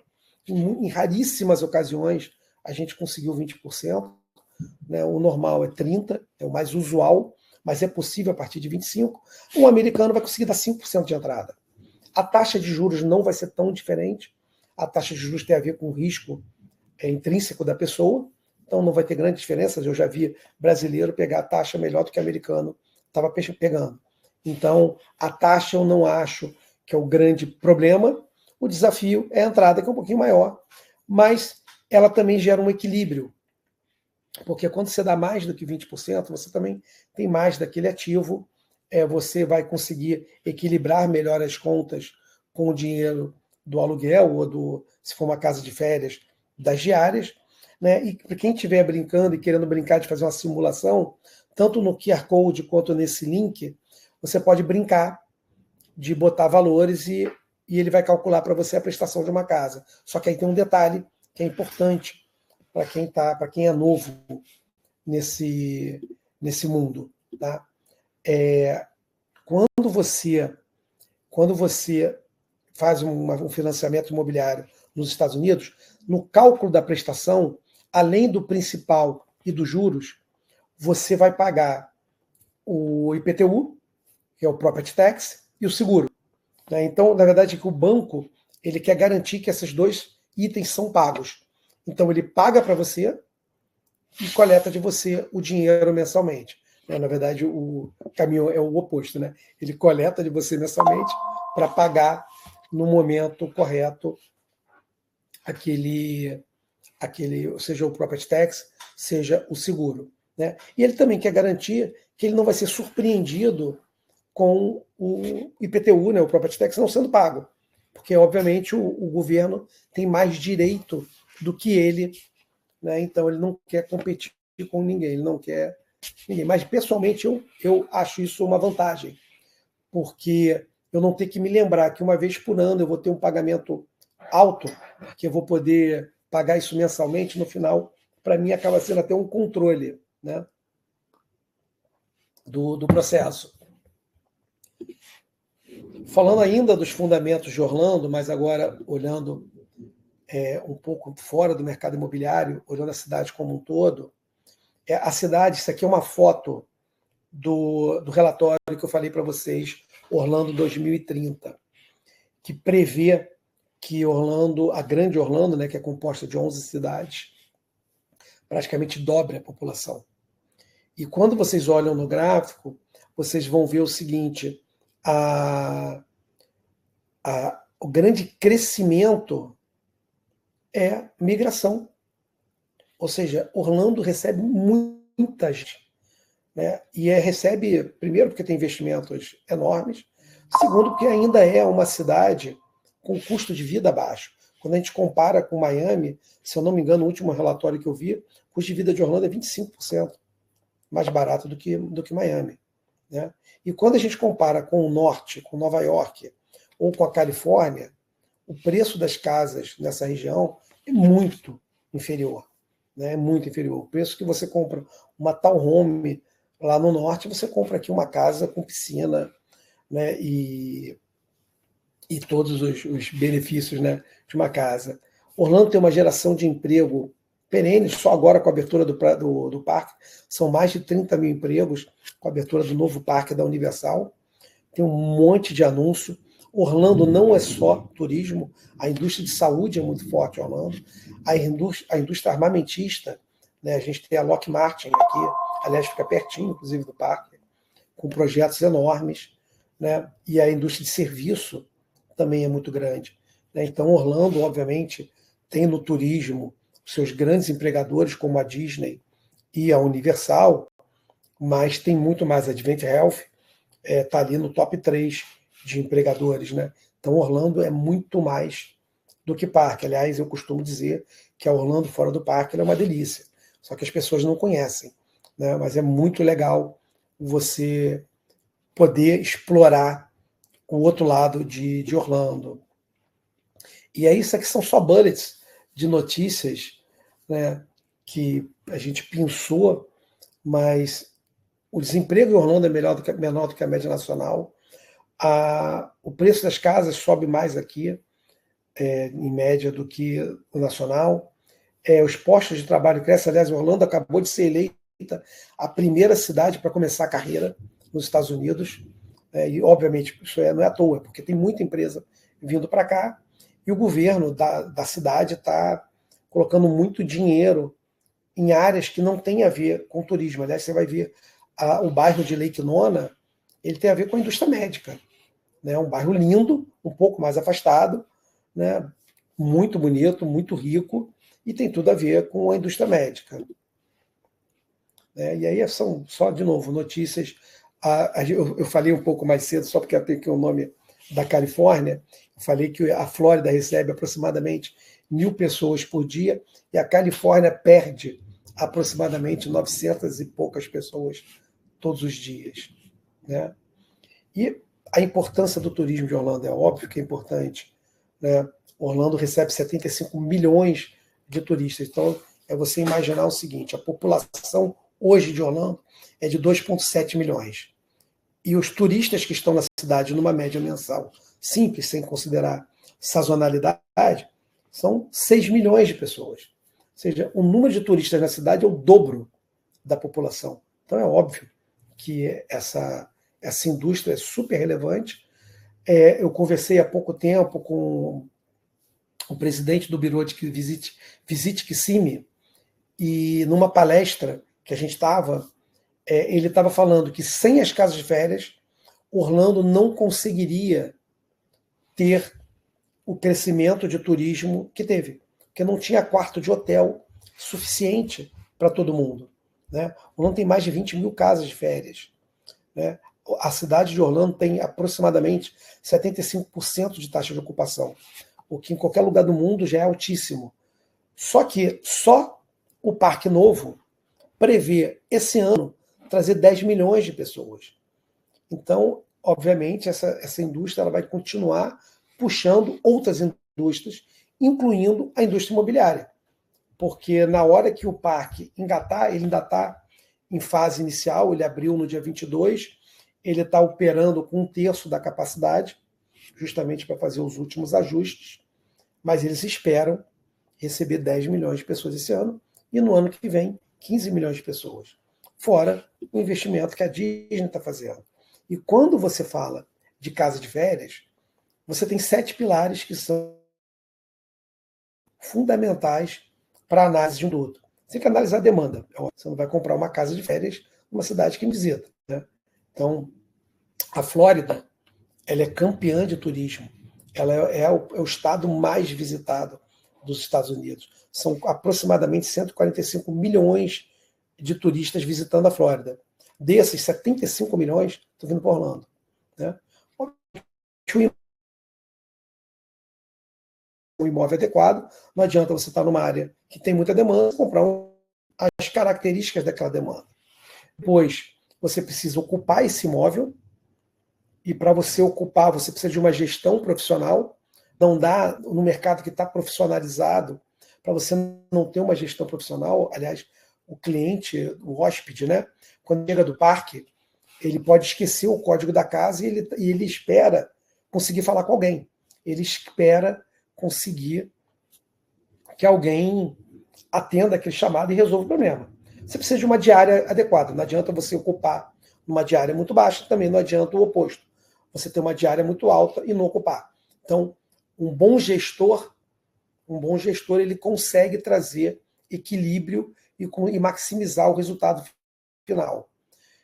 Speaker 1: Em raríssimas ocasiões, a gente conseguiu 20%. Né? O normal é 30%, é o mais usual, mas é possível a partir de 25%. Um americano vai conseguir dar 5% de entrada. A taxa de juros não vai ser tão diferente. A taxa de juros tem a ver com o risco intrínseco da pessoa, então não vai ter grandes diferenças. Eu já vi brasileiro pegar a taxa melhor do que americano estava pegando. Então, a taxa eu não acho que é o grande problema. O desafio é a entrada, que é um pouquinho maior, mas ela também gera um equilíbrio, porque quando você dá mais do que 20%, você também tem mais daquele ativo, você vai conseguir equilibrar melhor as contas com o dinheiro do aluguel ou se for uma casa de férias, das diárias, né? E para quem estiver brincando e querendo brincar de fazer uma simulação, tanto no QR Code quanto nesse link, você pode brincar de botar valores e ele vai calcular para você a prestação de uma casa. Só que aí tem um detalhe que é importante para quem é novo nesse mundo, tá? Quando você faz um financiamento imobiliário nos Estados Unidos, no cálculo da prestação, além do principal e dos juros, você vai pagar o IPTU, que é o Property Tax, e o seguro. Né? Então, na verdade, o banco ele quer garantir que esses dois itens são pagos. Então, ele paga para você e coleta de você o dinheiro mensalmente. Na verdade, o caminho é o oposto, né? Ele coleta de você mensalmente para pagar no momento correto aquele, seja o property tax, seja o seguro. Né? E ele também quer garantir que ele não vai ser surpreendido com o IPTU, né, o property tax, não sendo pago. Porque, obviamente, o governo tem mais direito do que ele, né? Então ele não quer competir com ninguém, ele não quer ninguém. Mas, pessoalmente, eu acho isso uma vantagem, porque eu não tenho que me lembrar que uma vez por ano eu vou ter um pagamento alto, que eu vou poder pagar isso mensalmente, no final, para mim, acaba sendo até um controle, né, do processo. Falando ainda dos fundamentos de Orlando, mas agora olhando um pouco fora do mercado imobiliário, olhando a cidade como um todo, a cidade, isso aqui é uma foto do relatório que eu falei para vocês, Orlando 2030, que prevê que Orlando, a grande Orlando, né, que é composta de 11 cidades, praticamente dobra a população. E quando vocês olham no gráfico, vocês vão ver o seguinte, o grande crescimento é migração. Ou seja, Orlando recebe muita gente. Né? E recebe, primeiro, porque tem investimentos enormes, segundo, porque ainda é uma cidade com custo de vida baixo. Quando a gente compara com Miami, se eu não me engano, o último relatório que eu vi, o custo de vida de Orlando é 25% mais barato do que Miami. Né? E quando a gente compara com o norte, com Nova York ou com a Califórnia, o preço das casas nessa região é muito inferior. Né? É muito inferior. O preço que você compra uma townhome lá no norte, você compra aqui uma casa com piscina, né? E todos os benefícios, né, de uma casa. Orlando tem uma geração de emprego perene, só agora com a abertura do parque, são mais de 30 mil empregos com a abertura do novo parque da Universal. Tem um monte de anúncio. Orlando não é só turismo, a indústria de saúde é muito forte em Orlando, a indústria armamentista, né, a gente tem a Lockheed Martin aqui, aliás, fica pertinho, inclusive, do parque, com projetos enormes, né, e a indústria de serviço também é muito grande. Né? Então, Orlando, obviamente, tem no turismo seus grandes empregadores, como a Disney e a Universal, mas tem muito mais. A Advent Health está ali no top 3 de empregadores. Né? Então, Orlando é muito mais do que parque. Aliás, eu costumo dizer que a Orlando fora do parque é uma delícia, só que as pessoas não conhecem. Né? Mas é muito legal você poder explorar o outro lado de Orlando. E aí, isso aqui são só bullets de notícias, né, que a gente pensou, mas o desemprego em Orlando é menor do que a média nacional. O preço das casas sobe mais aqui, em média, do que o nacional. Os postos de trabalho crescem. Aliás, Orlando acabou de ser eleita a primeira cidade para começar a carreira nos Estados Unidos. E, obviamente, isso não é à toa, porque tem muita empresa vindo para cá e o governo da cidade está colocando muito dinheiro em áreas que não têm a ver com turismo. Aliás, você vai ver o bairro de Lake Nona, ele tem a ver com a indústria médica. Né? Um bairro lindo, um pouco mais afastado, né? Muito bonito, muito rico, e tem tudo a ver com a indústria médica. E aí são só, de novo, notícias. Eu falei um pouco mais cedo, só porque eu tenho aqui o nome da Califórnia, eu falei que a Flórida recebe aproximadamente 1.000 pessoas por dia e a Califórnia perde aproximadamente 900 e poucas pessoas todos os dias. Né? E a importância do turismo de Orlando é óbvio que é importante. Né? Orlando recebe 75 milhões de turistas. Então, é você imaginar o seguinte, a população hoje de Orlando é de 2,7 milhões. E os turistas que estão na cidade, numa média mensal simples, sem considerar sazonalidade, são 6 milhões de pessoas. Ou seja, o número de turistas na cidade é o dobro da população. Então é óbvio que essa indústria é super relevante. Eu conversei há pouco tempo com o presidente do Bureau de Visite Kissimmee, e numa palestra que a gente estava, ele estava falando que sem as casas de férias, Orlando não conseguiria ter o crescimento de turismo que teve, porque não tinha quarto de hotel suficiente para todo mundo. Né? Orlando tem mais de 20 mil casas de férias. Né? A cidade de Orlando tem aproximadamente 75% de taxa de ocupação, o que em qualquer lugar do mundo já é altíssimo. Só que só o Parque Novo prevê esse ano trazer 10 milhões de pessoas. Então, obviamente, essa indústria ela vai continuar puxando outras indústrias, incluindo a indústria imobiliária. Porque na hora que o parque engatar, ele ainda está em fase inicial, ele abriu no dia 22, ele está operando com 1/3 da capacidade, justamente para fazer os últimos ajustes, mas eles esperam receber 10 milhões de pessoas esse ano, e no ano que vem, 15 milhões de pessoas. Fora o investimento que a Disney está fazendo. E quando você fala de casa de férias, você tem 7 pilares que são fundamentais para a análise de um produto. Você tem que analisar a demanda. Você não vai comprar uma casa de férias numa cidade que não visita. Né? Então, a Flórida, ela é campeã de turismo. Ela é o estado mais visitado dos Estados Unidos. São aproximadamente 145 milhões de turistas visitando a Flórida. Desses 75 milhões, estão vindo para Orlando. Né? Um imóvel adequado, não adianta você estar numa área que tem muita demanda, comprar as características daquela demanda. Depois, você precisa ocupar esse imóvel, e para você ocupar, você precisa de uma gestão profissional. Não dá, no mercado que está profissionalizado, para você não ter uma gestão profissional. Aliás, o cliente, o hóspede, né, quando chega do parque, ele pode esquecer o código da casa e ele espera conseguir falar com alguém. Ele espera conseguir que alguém atenda aquele chamado e resolva o problema. Você precisa de uma diária adequada. Não adianta você ocupar uma diária muito baixa, também não adianta o oposto. Você ter uma diária muito alta e não ocupar. Então, um bom gestor, ele consegue trazer equilíbrio e maximizar o resultado final.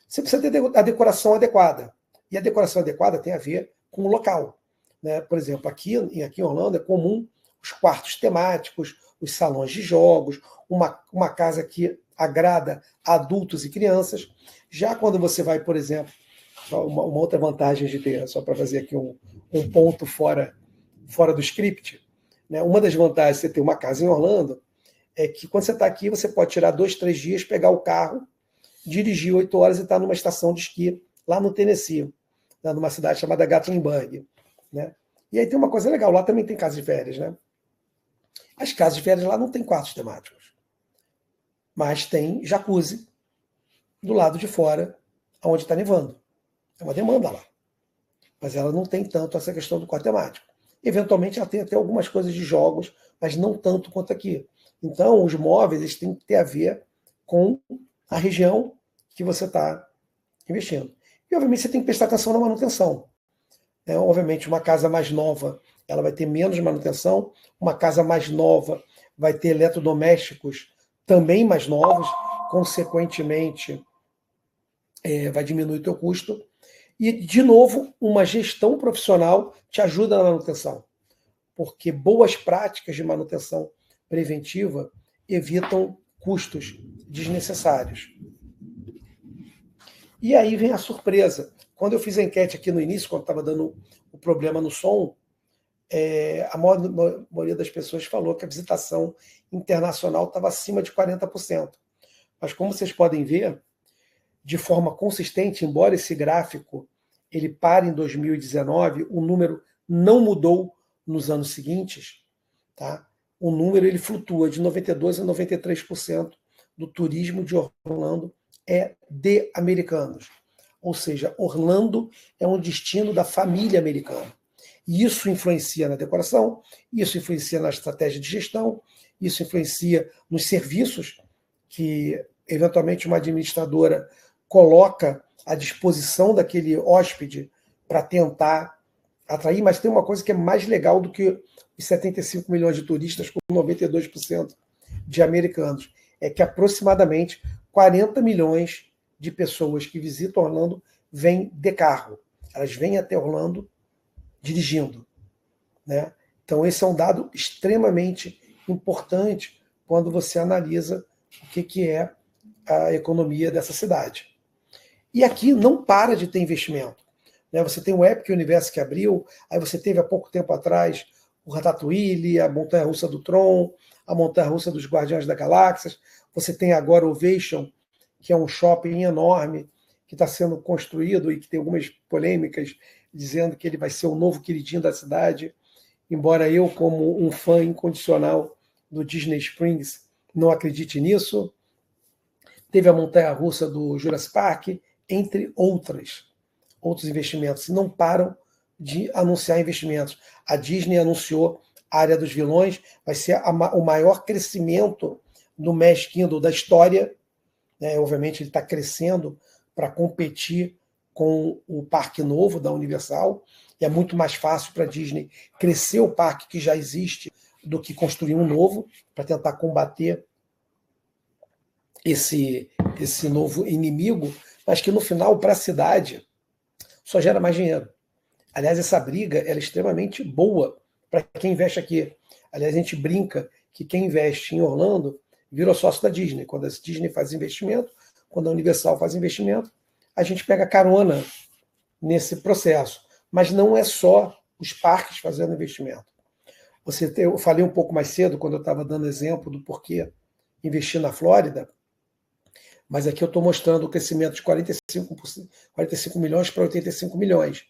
Speaker 1: Você precisa ter a decoração adequada. E a decoração adequada tem a ver com o local. Né? Por exemplo, aqui em Orlando é comum os quartos temáticos, os salões de jogos, uma casa que agrada adultos e crianças. Já quando você vai, por exemplo, uma outra vantagem de ter, só para fazer aqui um ponto fora do script, né? Uma das vantagens de você ter uma casa em Orlando é que quando você está aqui, você pode tirar 2, 3 dias, pegar o carro, dirigir 8 horas e estar numa estação de esqui lá no Tennessee, né? Numa cidade chamada Gatlinburg. Né? E aí tem uma coisa legal, lá também tem casa de férias. Né? As casas de férias lá não tem quartos temáticos, mas tem jacuzzi do lado de fora, onde está nevando. É uma demanda lá. Mas ela não tem tanto essa questão do quarto temático. Eventualmente ela tem até algumas coisas de jogos, mas não tanto quanto aqui. Então, os móveis eles têm que ter a ver com a região que você está investindo. E, obviamente, você tem que prestar atenção na manutenção. Obviamente, uma casa mais nova ela vai ter menos manutenção, uma casa mais nova vai ter eletrodomésticos também mais novos, consequentemente, vai diminuir o teu custo. E, de novo, uma gestão profissional te ajuda na manutenção, porque boas práticas de manutenção preventiva evitam custos desnecessários. E aí vem a surpresa. Quando eu fiz a enquete aqui no início, quando estava dando o problema no som, a maioria das pessoas falou que a visitação internacional estava acima de 40%. Mas como vocês podem ver, de forma consistente, embora esse gráfico ele pare em 2019, o número não mudou nos anos seguintes, tá? O número ele flutua de 92% a 93% do turismo de Orlando é de americanos. Ou seja, Orlando é um destino da família americana. E isso influencia na decoração, isso influencia na estratégia de gestão, isso influencia nos serviços que, eventualmente, uma administradora coloca à disposição daquele hóspede para tentar atrair, mas tem uma coisa que é mais legal do que os 75 milhões de turistas com 92% de americanos, é que aproximadamente 40 milhões de pessoas que visitam Orlando vêm de carro. Elas vêm até Orlando dirigindo. Né? Então esse é um dado extremamente importante quando você analisa o que é a economia dessa cidade. E aqui não para de ter investimento. Né? Você tem o Epic Universe que abriu, aí você teve há pouco tempo atrás o Ratatouille, a Montanha-Russa do Tron, a Montanha-Russa dos Guardiões da Galáxia, você tem agora o Ovation, que é um shopping enorme que está sendo construído e que tem algumas polêmicas dizendo que ele vai ser o novo queridinho da cidade, embora eu, como um fã incondicional do Disney Springs, não acredite nisso. Teve a montanha-russa do Jurassic Park, entre outros investimentos. Não param de anunciar investimentos. A Disney anunciou a Área dos Vilões, vai ser o maior crescimento do Magic Kingdom da história. Né? Obviamente, ele está crescendo para competir com o parque novo da Universal, e é muito mais fácil para a Disney crescer o parque que já existe do que construir um novo, para tentar combater esse novo inimigo, mas que no final, para a cidade, só gera mais dinheiro. Aliás, essa briga ela é extremamente boa para quem investe aqui. Aliás, a gente brinca que quem investe em Orlando virou sócio da Disney. Quando a Disney faz investimento, quando a Universal faz investimento, a gente pega carona nesse processo. Mas não é só os parques fazendo investimento. Eu falei um pouco mais cedo, quando eu estava dando exemplo do porquê investir na Flórida, mas aqui eu estou mostrando o crescimento de 45 milhões para 85 milhões.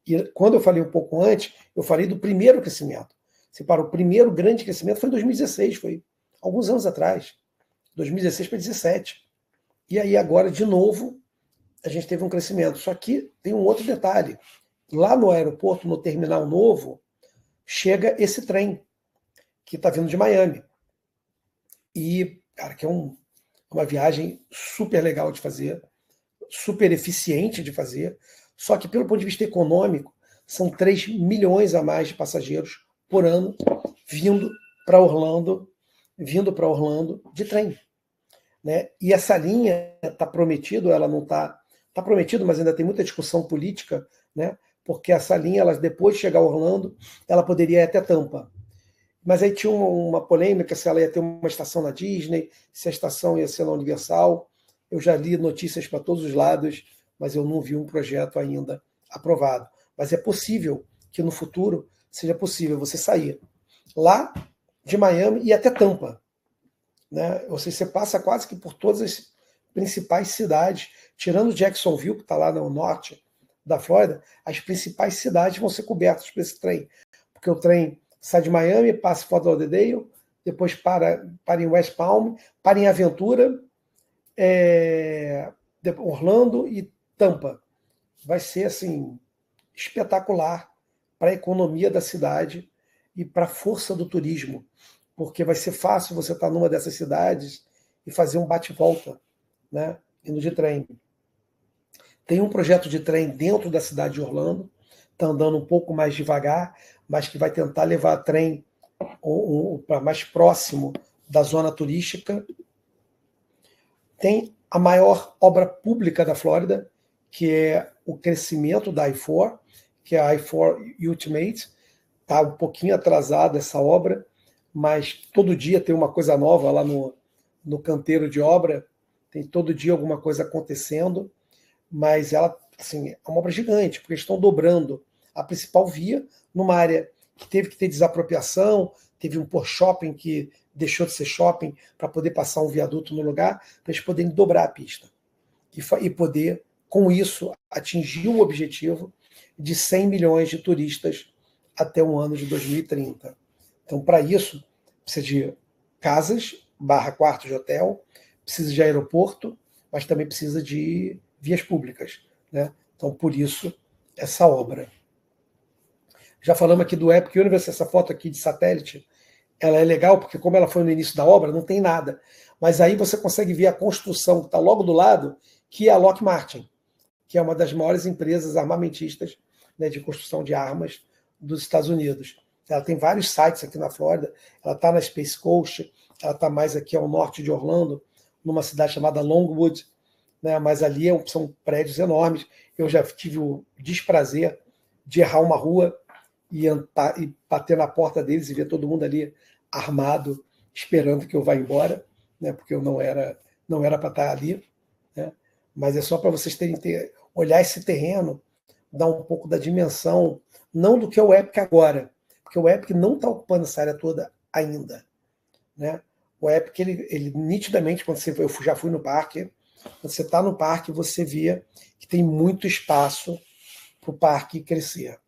Speaker 1: E quando eu falei um pouco antes, eu falei do primeiro crescimento. O primeiro grande crescimento foi em 2016, foi alguns anos atrás, 2016 para 2017. E aí agora, de novo, a gente teve um crescimento. Só que tem um outro detalhe. Lá no aeroporto, no terminal novo, chega esse trem que está vindo de Miami. E, cara, que é uma viagem super legal de fazer, super eficiente de fazer, só que pelo ponto de vista econômico, são 3 milhões a mais de passageiros por ano vindo para Orlando de trem. Né? E essa linha está prometido, ela não está prometido, mas ainda tem muita discussão política, né? Porque essa linha, ela, depois de chegar a Orlando, ela poderia ir até Tampa. Mas aí tinha uma polêmica se ela ia ter uma estação na Disney, se a estação ia ser na Universal. Eu já li notícias para todos os lados, mas eu não vi um projeto ainda aprovado. Mas é possível que no futuro seja possível você sair lá de Miami e até Tampa. Né? Ou seja, você passa quase que por todas as principais cidades, tirando Jacksonville, que está lá no norte da Flórida, as principais cidades vão ser cobertas por esse trem. Porque o trem sai de Miami, passa em Fort Lauderdale, depois para em West Palm, para em Aventura, Orlando e Tampa. Vai ser assim espetacular para a economia da cidade e para a força do turismo, porque vai ser fácil você estar numa dessas cidades e fazer um bate-volta, né, indo de trem. Tem um projeto de trem dentro da cidade de Orlando, está andando um pouco mais devagar, mas que vai tentar levar trem para mais próximo da zona turística. Tem a maior obra pública da Flórida, que é o crescimento da I-4, que é a I-4 Ultimate. Está um pouquinho atrasada essa obra, mas todo dia tem uma coisa nova lá no canteiro de obra, tem todo dia alguma coisa acontecendo, mas ela assim, é uma obra gigante, porque estão dobrando a principal via numa área que teve que ter desapropriação, teve um shopping que deixou de ser shopping para poder passar um viaduto no lugar, para eles poderem dobrar a pista e poder, com isso, atingir o objetivo de 100 milhões de turistas até o ano de 2030. Então, para isso, precisa de casas, quartos de hotel, precisa de aeroporto, mas também precisa de vias públicas. Né? Então, por isso, essa obra. Já falamos aqui do Epic Universe, essa foto aqui de satélite, ela é legal, porque como ela foi no início da obra, não tem nada. Mas aí você consegue ver a construção que está logo do lado, que é a Lockheed Martin, que é uma das maiores empresas armamentistas, né, de construção de armas dos Estados Unidos. Ela tem vários sites aqui na Flórida, ela está na Space Coast, ela está mais aqui ao norte de Orlando, numa cidade chamada Longwood, né, mas ali são prédios enormes. Eu já tive o desprazer de errar uma rua e bater na porta deles e ver todo mundo ali armado, esperando que eu vá embora, né, porque eu não era para estar ali. Né, mas é só para vocês olhar esse terreno, dar um pouco da dimensão, não do que é o Epic agora, porque o Epic não está ocupando essa área toda ainda. Né? O Epic, ele nitidamente, quando eu já fui no parque, quando você está no parque, você vê que tem muito espaço para o parque crescer.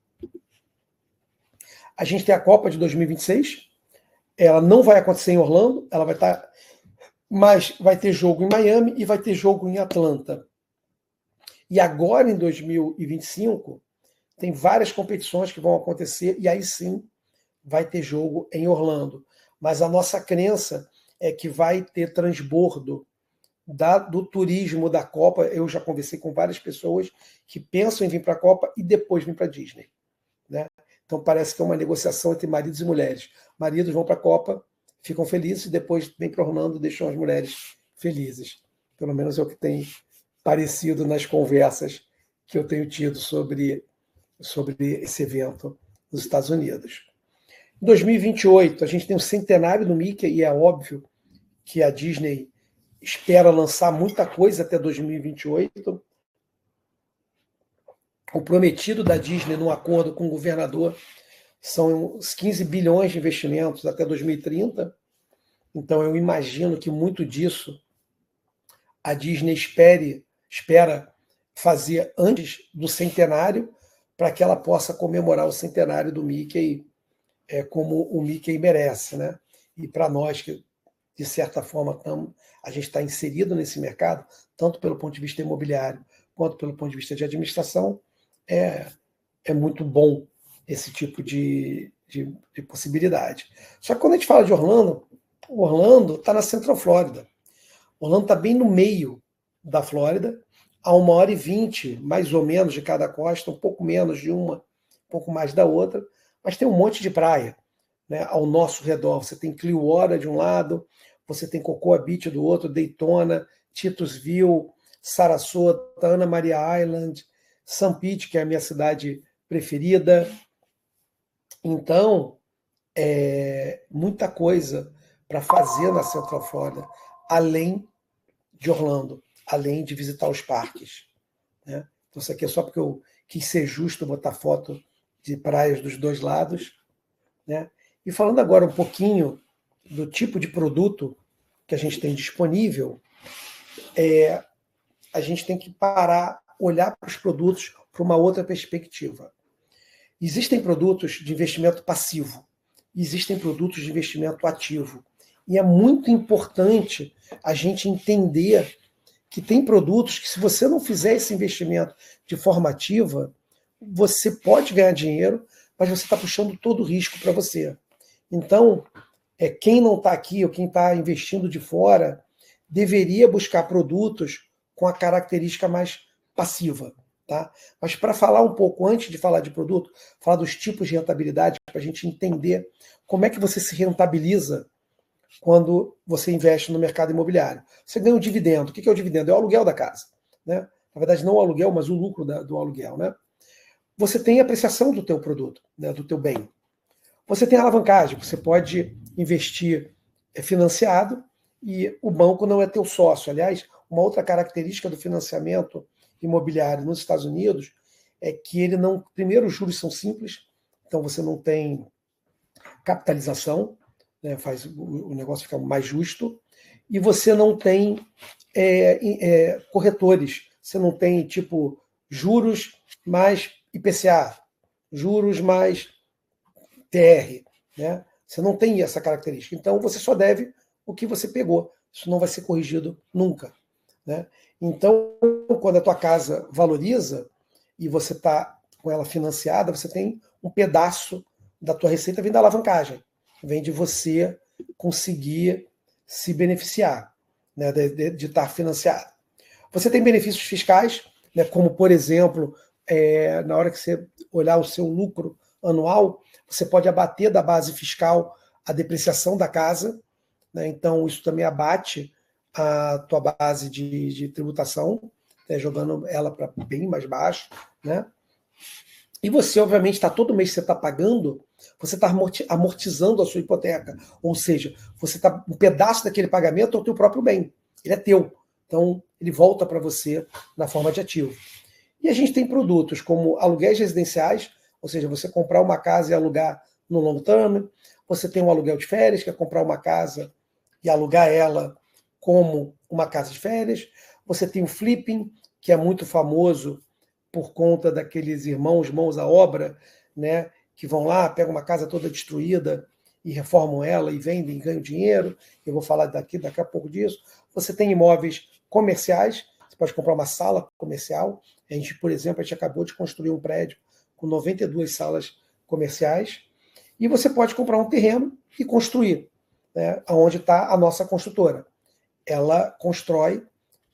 Speaker 1: A gente tem a Copa de 2026, ela não vai acontecer em Orlando, ela vai estar, mas vai ter jogo em Miami e vai ter jogo em Atlanta. E agora, em 2025, tem várias competições que vão acontecer, e aí sim vai ter jogo em Orlando. Mas a nossa crença é que vai ter transbordo do turismo da Copa. Eu já conversei com várias pessoas que pensam em vir para a Copa e depois vir para a Disney, né? Então parece que é uma negociação entre maridos e mulheres. Maridos vão para a Copa, ficam felizes, e depois vêm para Orlando e deixam as mulheres felizes. Pelo menos é o que tem parecido nas conversas que eu tenho tido sobre esse evento nos Estados Unidos. Em 2028, a gente tem o centenário do Mickey, e é óbvio que a Disney espera lançar muita coisa até 2028. O prometido da Disney, num acordo com o governador, são os 15 bilhões de investimentos até 2030. Então, eu imagino que muito disso a Disney espera fazer antes do centenário, para que ela possa comemorar o centenário do Mickey como o Mickey merece, né? E para nós, que de certa forma a gente está inserido nesse mercado, tanto pelo ponto de vista imobiliário quanto pelo ponto de vista de administração, é muito bom esse tipo de possibilidade. Só que quando a gente fala de Orlando está na Central Flórida. Orlando está bem no meio da Flórida, a 1h20, mais ou menos, de cada costa, um pouco menos de uma, um pouco mais da outra, mas tem um monte de praia, né, ao nosso redor. Você tem Clearwater de um lado, você tem Cocoa Beach do outro, Daytona, Titusville, Sarasota, Ana Maria Island, St. Pete, que é a minha cidade preferida. Então, muita coisa para fazer na Central Flórida, além de Orlando, além de visitar os parques, né? Então, isso aqui é só porque eu quis ser justo, botar foto de praias dos dois lados, né? E falando agora um pouquinho do tipo de produto que a gente tem disponível, a gente tem que parar, olhar para os produtos para uma outra perspectiva. Existem produtos de investimento passivo, existem produtos de investimento ativo. E é muito importante a gente entender que tem produtos que, se você não fizer esse investimento de forma ativa, você pode ganhar dinheiro, mas você está puxando todo o risco para você. Então, quem não está aqui ou quem está investindo de fora deveria buscar produtos com a característica mais passiva. Tá? Mas para falar um pouco, antes de falar de produto, falar dos tipos de rentabilidade, para a gente entender como é que você se rentabiliza quando você investe no mercado imobiliário. Você ganha um dividendo. O que é o dividendo? É o aluguel da casa, né? Na verdade, não o aluguel, mas o lucro do aluguel, né? Você tem a apreciação do teu produto, né, do teu bem. Você tem a alavancagem. Você pode investir financiado e o banco não é teu sócio. Aliás, uma outra característica do financiamento imobiliário nos Estados Unidos é que ele não... Primeiro, os juros são simples, então você não tem capitalização, né, faz o negócio ficar mais justo, e você não tem corretores, você não tem, tipo, juros mais IPCA, juros mais TR, né? Você não tem essa característica. Então, você só deve o que você pegou. Isso não vai ser corrigido nunca, né? Então, quando a tua casa valoriza e você está com ela financiada, você tem um pedaço da tua receita vem da alavancagem, vem de você conseguir se beneficiar, né, de estar financiado. Você tem benefícios fiscais, né, como, por exemplo, na hora que você olhar o seu lucro anual, você pode abater da base fiscal a depreciação da casa, né, então isso também abate a tua base de tributação, né, jogando ela para bem mais baixo, né? E você, obviamente, todo mês que você está pagando, você está amortizando a sua hipoteca. Ou seja, você está um pedaço daquele pagamento é o teu próprio bem. Ele é teu. Então, ele volta para você na forma de ativo. E a gente tem produtos como aluguéis residenciais, ou seja, você comprar uma casa e alugar no long term. Você tem um aluguel de férias, que é comprar uma casa e alugar ela como uma casa de férias. Você tem o flipping, que é muito famoso por conta daqueles irmãos, mãos à obra, né, que vão lá, pegam uma casa toda destruída e reformam ela e vendem e ganham dinheiro. Eu vou falar daqui a pouco disso. Você tem imóveis comerciais, você pode comprar uma sala comercial. Por exemplo, a gente acabou de construir um prédio com 92 salas comerciais. E você pode comprar um terreno e construir, né, onde está a nossa construtora. Ela constrói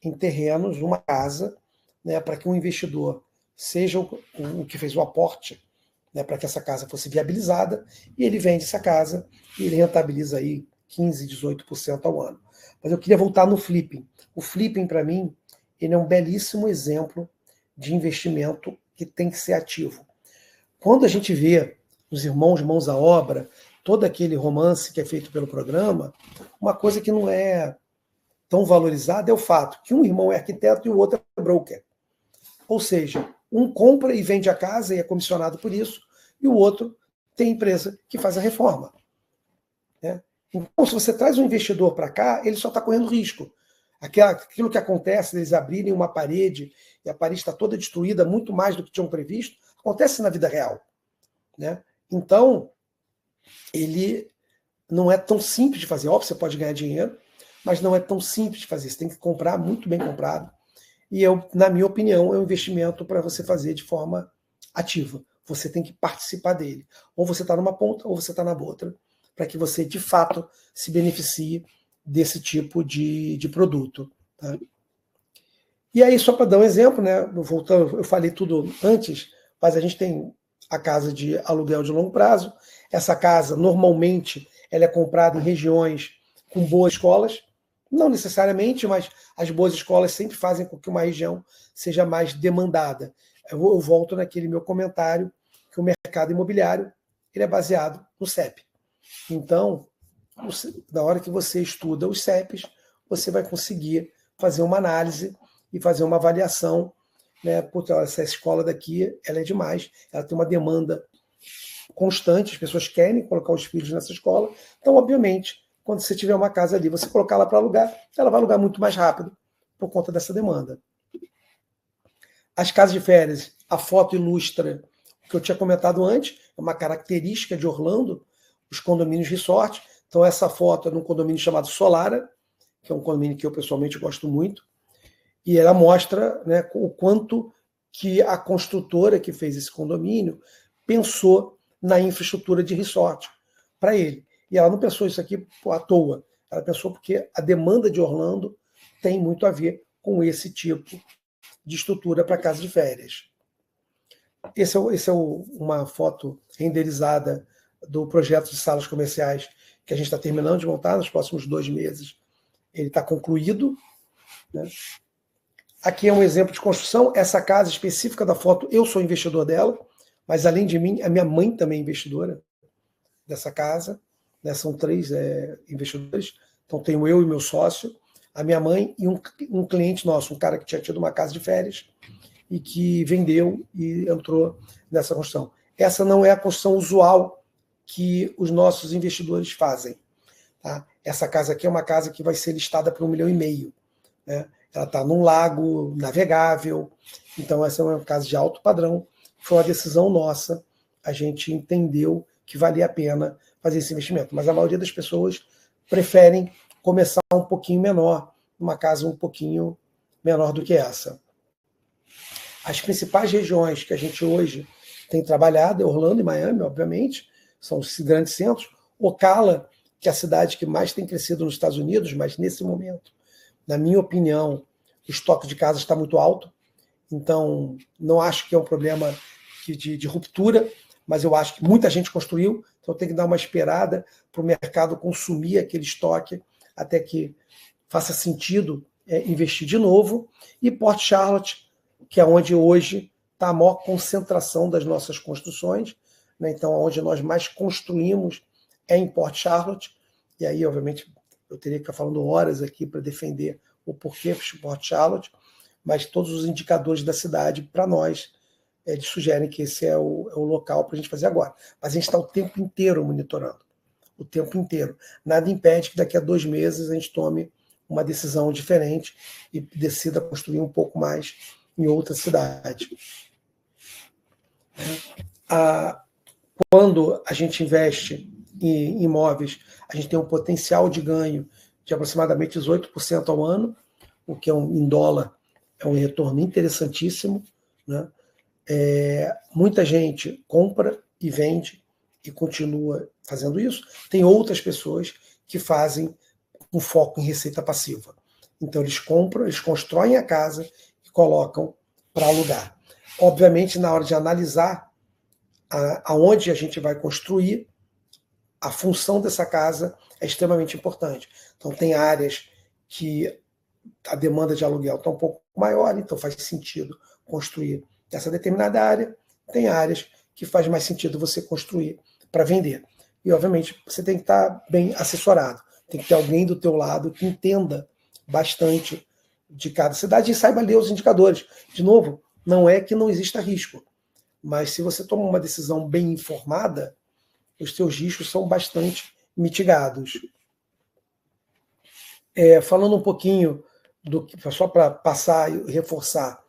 Speaker 1: em terrenos uma casa, né, para que um investidor seja o que fez o aporte, né, para que essa casa fosse viabilizada, e ele vende essa casa e ele rentabiliza aí 15%, 18% ao ano. Mas eu queria voltar no flipping. O flipping, para mim, ele é um belíssimo exemplo de investimento que tem que ser ativo. Quando a gente vê os irmãos Mãos à Obra, todo aquele romance que é feito pelo programa, uma coisa que não é tão valorizada é o fato que um irmão é arquiteto e o outro é broker. Ou seja, um compra e vende a casa e é comissionado por isso, e o outro tem empresa que faz a reforma, né? Então, se você traz um investidor para cá, ele só está correndo risco. Aquilo que acontece, eles abrirem uma parede e a parede está toda destruída, muito mais do que tinham previsto, acontece na vida real, né? Então, ele não é tão simples de fazer. Óbvio, você pode ganhar dinheiro, mas não é tão simples de fazer. Você tem que comprar muito bem comprado. E na minha opinião, é um investimento para você fazer de forma ativa. Você tem que participar dele. Ou você está numa ponta, ou você está na outra, para que você, de fato, se beneficie desse tipo de produto. Tá? E aí, só para dar um exemplo, né, voltando, eu falei tudo antes, mas a gente tem a casa de aluguel de longo prazo. Essa casa, normalmente, ela é comprada em regiões com boas escolas. Não necessariamente, mas as boas escolas sempre fazem com que uma região seja mais demandada. Eu volto naquele meu comentário que o mercado imobiliário ele é baseado no CEP. Então, na hora que você estuda os CEPs, você vai conseguir fazer uma análise e fazer uma avaliação, né? Porque essa escola daqui ela é demais, ela tem uma demanda constante, as pessoas querem colocar os filhos nessa escola. Então, obviamente, quando você tiver uma casa ali, você colocar ela para alugar, ela vai alugar muito mais rápido por conta dessa demanda. As casas de férias, a foto ilustra o que eu tinha comentado antes, é uma característica de Orlando, os condomínios resort. Então, essa foto é num condomínio chamado Solara, que é um condomínio que eu pessoalmente gosto muito, e ela mostra, né, o quanto que a construtora que fez esse condomínio pensou na infraestrutura de resort para ele. E ela não pensou isso aqui à toa. Ela pensou porque a demanda de Orlando tem muito a ver com esse tipo de estrutura para casa de férias. Esse é uma foto renderizada do projeto de salas comerciais que a gente está terminando de montar nos próximos 2 meses. Ele está concluído, né? Aqui é um exemplo de construção. Essa casa específica da foto, eu sou investidor dela, mas além de mim, a minha mãe também é investidora dessa casa, né? São 3 investidores. Então tenho eu e meu sócio, a minha mãe e um cliente nosso, um cara que tinha tido uma casa de férias e que vendeu e entrou nessa construção. Essa não é a construção usual que os nossos investidores fazem. Tá? Essa casa aqui é uma casa que vai ser listada por 1,5 milhão. Né? Ela está num lago navegável, então essa é uma casa de alto padrão. Foi uma decisão nossa, a gente entendeu que valia a pena fazer esse investimento, mas a maioria das pessoas preferem começar um pouquinho menor, uma casa um pouquinho menor do que essa. As principais regiões que a gente hoje tem trabalhado é Orlando e Miami, obviamente, são os grandes centros. Ocala, que é a cidade que mais tem crescido nos Estados Unidos, mas nesse momento, na minha opinião, o estoque de casas está muito alto, então não acho que é um problema de ruptura, mas eu acho que muita gente construiu, então tem que dar uma esperada para o mercado consumir aquele estoque até que faça sentido investir de novo. E Port Charlotte, que é onde hoje está a maior concentração das nossas construções, né? Então, onde nós mais construímos é em Port Charlotte, e aí, obviamente, eu teria que ficar falando horas aqui para defender o porquê de Port Charlotte, mas todos os indicadores da cidade, para nós, eles sugerem que esse é o local para a gente fazer agora. Mas a gente está o tempo inteiro monitorando, o tempo inteiro. Nada impede que daqui a 2 meses a gente tome uma decisão diferente e decida construir um pouco mais em outra cidade. Quando a gente investe em imóveis, a gente tem um potencial de ganho de aproximadamente 18% ao ano, o que em dólar é um retorno interessantíssimo, né? Muita gente compra e vende e continua fazendo isso. Tem outras pessoas que fazem um foco em receita passiva. Então eles compram, eles constroem a casa e colocam para alugar. Obviamente, na hora de analisar aonde a gente vai construir, a função dessa casa é extremamente importante. Então tem áreas que a demanda de aluguel está um pouco maior, então faz sentido construir essa determinada área. Tem áreas que faz mais sentido você construir para vender. E, obviamente, você tem que estar bem assessorado. Tem que ter alguém do teu lado que entenda bastante de cada cidade e saiba ler os indicadores. De novo, não é que não exista risco, mas se você toma uma decisão bem informada, os seus riscos são bastante mitigados. Falando um pouquinho, só para passar e reforçar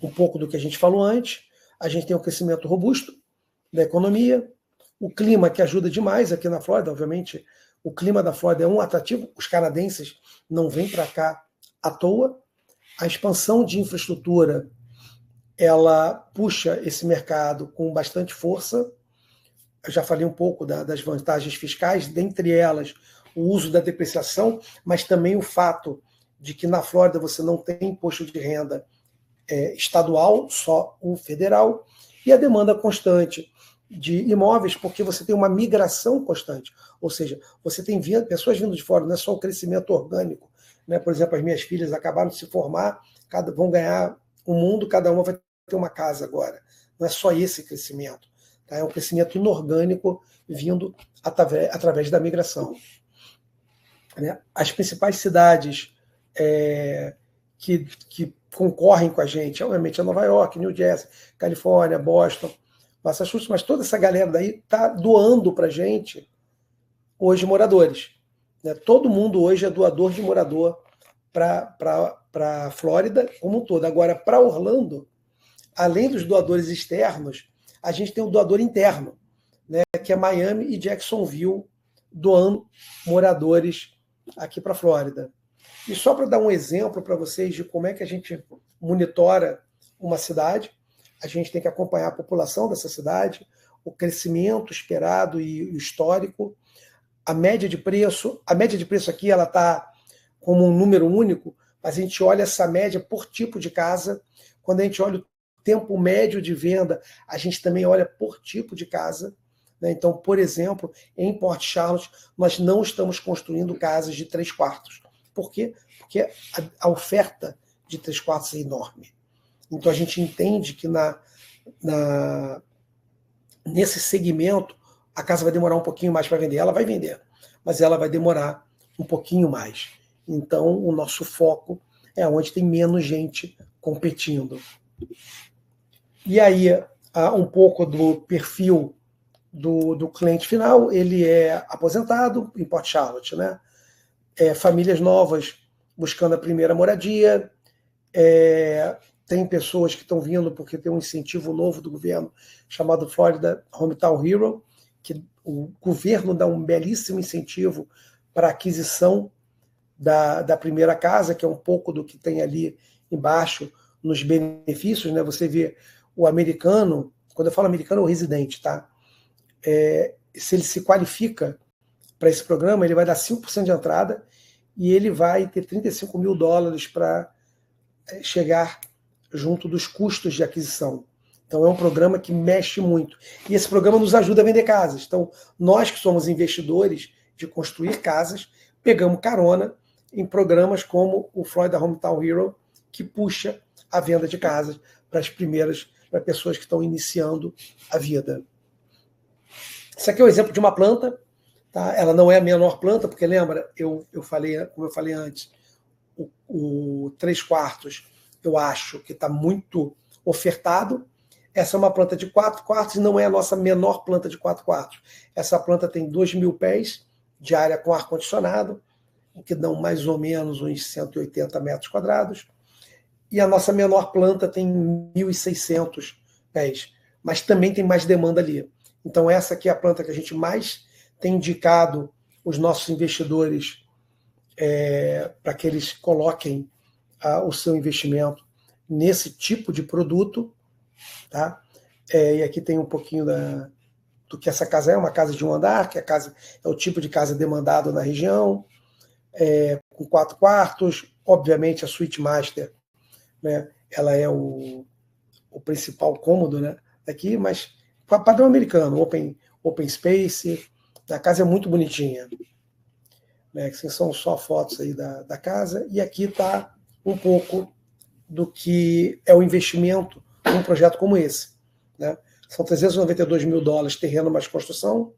Speaker 1: um pouco do que a gente falou antes, a gente tem um crescimento robusto da economia, o clima que ajuda demais aqui na Flórida, obviamente, o clima da Flórida é um atrativo, os canadenses não vêm para cá à toa, a expansão de infraestrutura, ela puxa esse mercado com bastante força. Eu já falei um pouco das vantagens fiscais, dentre elas o uso da depreciação, mas também o fato de que na Flórida você não tem imposto de renda estadual, só o federal, e a demanda constante de imóveis, porque você tem uma migração constante, ou seja, você tem pessoas vindo de fora, não é só o crescimento orgânico, né? Por exemplo, as minhas filhas acabaram de se formar, vão ganhar o mundo, cada uma vai ter uma casa agora, não é só esse crescimento, tá? É um crescimento inorgânico vindo através da migração, né? As principais cidades que concorrem com a gente, obviamente, é Nova York, New Jersey, Califórnia, Boston, Massachusetts, mas toda essa galera daí está doando para a gente hoje moradores, né? Todo mundo hoje é doador de morador para a Flórida como um todo. Agora, para Orlando, além dos doadores externos, a gente tem um doador interno, né, que é Miami e Jacksonville, doando moradores aqui para a Flórida. E só para dar um exemplo para vocês de como é que a gente monitora uma cidade, a gente tem que acompanhar a população dessa cidade, o crescimento esperado e o histórico, a média de preço aqui ela está como um número único, mas a gente olha essa média por tipo de casa. Quando a gente olha o tempo médio de venda, a gente também olha por tipo de casa, né? Então, por exemplo, em Port Charlotte, nós não estamos construindo casas de 3 quartos. Por quê? Porque a oferta de 3 quartos é enorme. Então, a gente entende que nesse segmento, a casa vai demorar um pouquinho mais para vender. Ela vai vender, mas ela vai demorar um pouquinho mais. Então, o nosso foco é onde tem menos gente competindo. E aí, um pouco do perfil do cliente final, ele é aposentado em Port Charlotte, né? Famílias novas buscando a primeira moradia, tem pessoas que estão vindo porque tem um incentivo novo do governo chamado Florida Hometown Hero, que o governo dá um belíssimo incentivo para a aquisição da primeira casa, que é um pouco do que tem ali embaixo nos benefícios, né? Você vê o americano, quando eu falo americano, é o residente, tá? Se ele se qualifica para esse programa, ele vai dar 5% de entrada e ele vai ter $35 mil para chegar junto dos custos de aquisição. Então é um programa que mexe muito. E esse programa nos ajuda a vender casas. Então, nós que somos investidores de construir casas, pegamos carona em programas como o Florida Hometown Hero, que puxa a venda de casas para pessoas que estão iniciando a vida. Esse aqui é um exemplo de uma planta, tá? Ela não é a menor planta, porque lembra, como eu falei antes, o 3 quartos eu acho que está muito ofertado. Essa é uma planta de 4 quartos e não é a nossa menor planta de 4 quartos. Essa planta tem 2.000 pés de área com ar-condicionado, que dão mais ou menos uns 180 metros quadrados. E a nossa menor planta tem 1.600 pés, mas também tem mais demanda ali. Então essa aqui é a planta que a gente mais tem indicado os nossos investidores para que eles coloquem o seu investimento nesse tipo de produto, tá? E aqui tem um pouquinho do que essa casa é, uma casa de um andar, que é o tipo de casa demandado na região, com 4 quartos, obviamente a suíte master, né, ela é o principal cômodo, né, daqui, mas padrão americano, open space, a casa é muito bonitinha, né, que são só fotos aí da casa, e aqui está um pouco do que é o investimento num projeto como esse, né? São $392 mil terreno mais construção,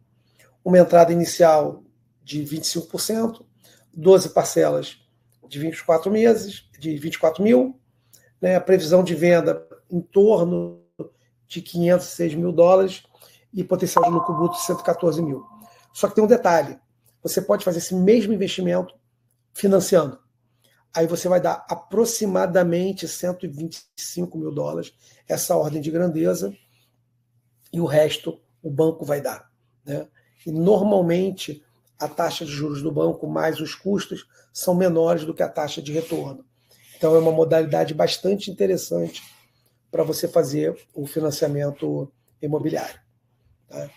Speaker 1: uma entrada inicial de 25%, 12 parcelas de 24 meses, de 24 mil, né? A previsão de venda em torno de $506 mil e potencial de lucro bruto de 114 mil. Só que tem um detalhe, você pode fazer esse mesmo investimento financiando. Aí você vai dar aproximadamente $125 mil, essa ordem de grandeza, e o resto o banco vai dar, né? E normalmente a taxa de juros do banco mais os custos são menores do que a taxa de retorno. Então é uma modalidade bastante interessante para você fazer o financiamento imobiliário, tá?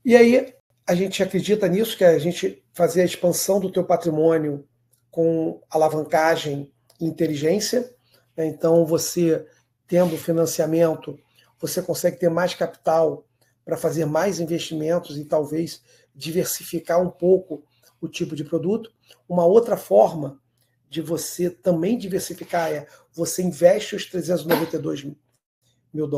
Speaker 1: E aí a gente acredita nisso, que é a gente fazer a expansão do teu patrimônio com alavancagem e inteligência, né? Então você tendo financiamento, você consegue ter mais capital para fazer mais investimentos e talvez diversificar um pouco o tipo de produto. Uma outra forma de você também diversificar é você investe os $392 mil,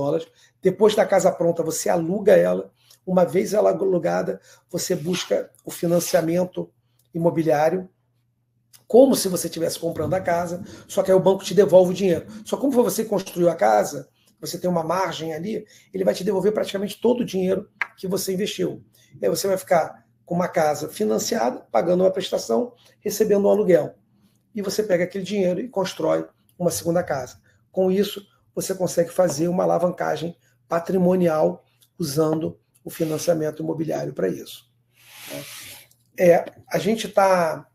Speaker 1: depois da casa pronta você aluga ela, uma vez ela alugada, você busca o financiamento imobiliário, como se você estivesse comprando a casa, só que aí o banco te devolve o dinheiro. Só como foi você que construiu a casa, você tem uma margem ali, ele vai te devolver praticamente todo o dinheiro que você investiu. E aí você vai ficar com uma casa financiada, pagando uma prestação, recebendo um aluguel. E você pega aquele dinheiro e constrói uma segunda casa. Com isso, você consegue fazer uma alavancagem patrimonial usando o financiamento imobiliário para isso. A gente está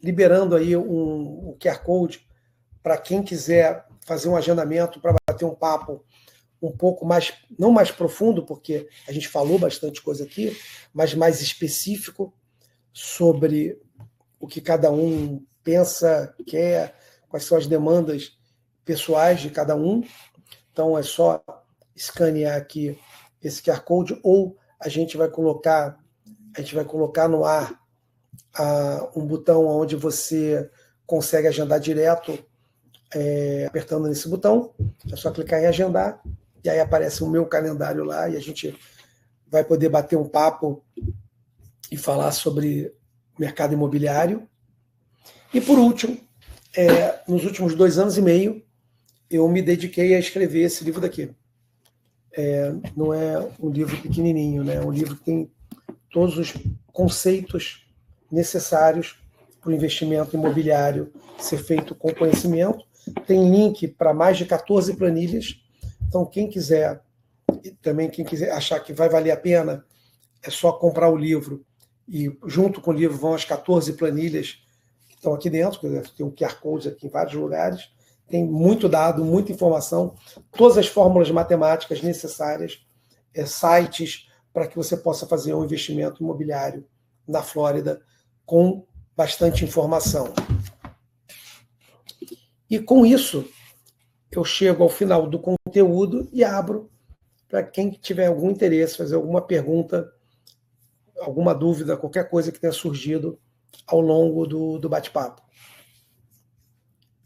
Speaker 1: liberando aí um QR Code para quem quiser fazer um agendamento para bater um papo um pouco mais, não mais profundo, porque a gente falou bastante coisa aqui, mas mais específico sobre o que cada um pensa, quer, quais são as demandas pessoais de cada um. Então é só escanear aqui esse QR Code, ou a gente vai colocar no ar um botão onde você consegue agendar direto, apertando nesse botão. É só clicar em agendar, e aí aparece o meu calendário lá, e a gente vai poder bater um papo e falar sobre o mercado imobiliário. E por último, nos últimos 2 anos e meio, eu me dediquei a escrever esse livro daqui. Não é um livro pequenininho, né? É um livro que tem todos os conceitos necessários para o investimento imobiliário ser feito com conhecimento. Tem link para mais de 14 planilhas. Então, quem quiser achar que vai valer a pena, é só comprar o livro, e junto com o livro vão as 14 planilhas que estão aqui dentro. Tem um QR Code aqui em vários lugares. Tem muito dado, muita informação, todas as fórmulas matemáticas necessárias, sites para que você possa fazer um investimento imobiliário na Flórida com bastante informação. E com isso, eu chego ao final do conteúdo e abro para quem tiver algum interesse, fazer alguma pergunta, alguma dúvida, qualquer coisa que tenha surgido ao longo do bate-papo.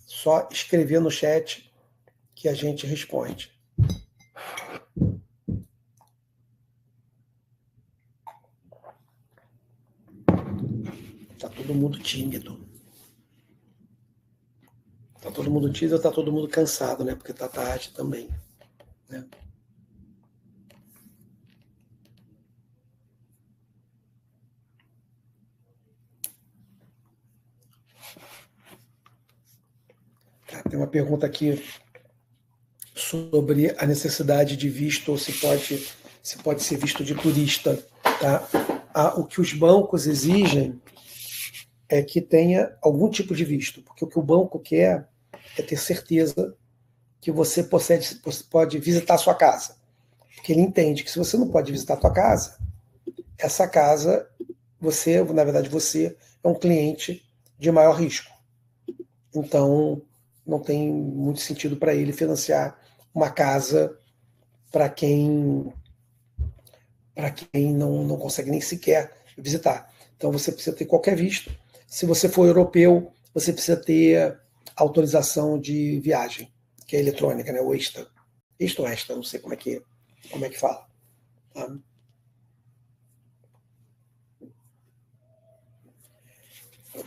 Speaker 1: Só escrever no chat que a gente responde. Está todo mundo tímido. Está todo mundo tímido ou está todo mundo cansado, né? Porque está tarde também, né? Tem uma pergunta aqui sobre a necessidade de visto, ou se pode ser visto de turista. Tá? O que os bancos exigem é que tenha algum tipo de visto, porque o que o banco quer é ter certeza que você pode visitar a sua casa. Porque ele entende que se você não pode visitar a tua casa, essa casa, na verdade, você é um cliente de maior risco. Então, não tem muito sentido para ele financiar uma casa para quem não consegue nem sequer visitar. Então, você precisa ter qualquer visto. Se você for europeu, você precisa ter autorização de viagem, que é eletrônica, né? O ESTA. ESTA ou ESTA, não sei como é que fala. Tá?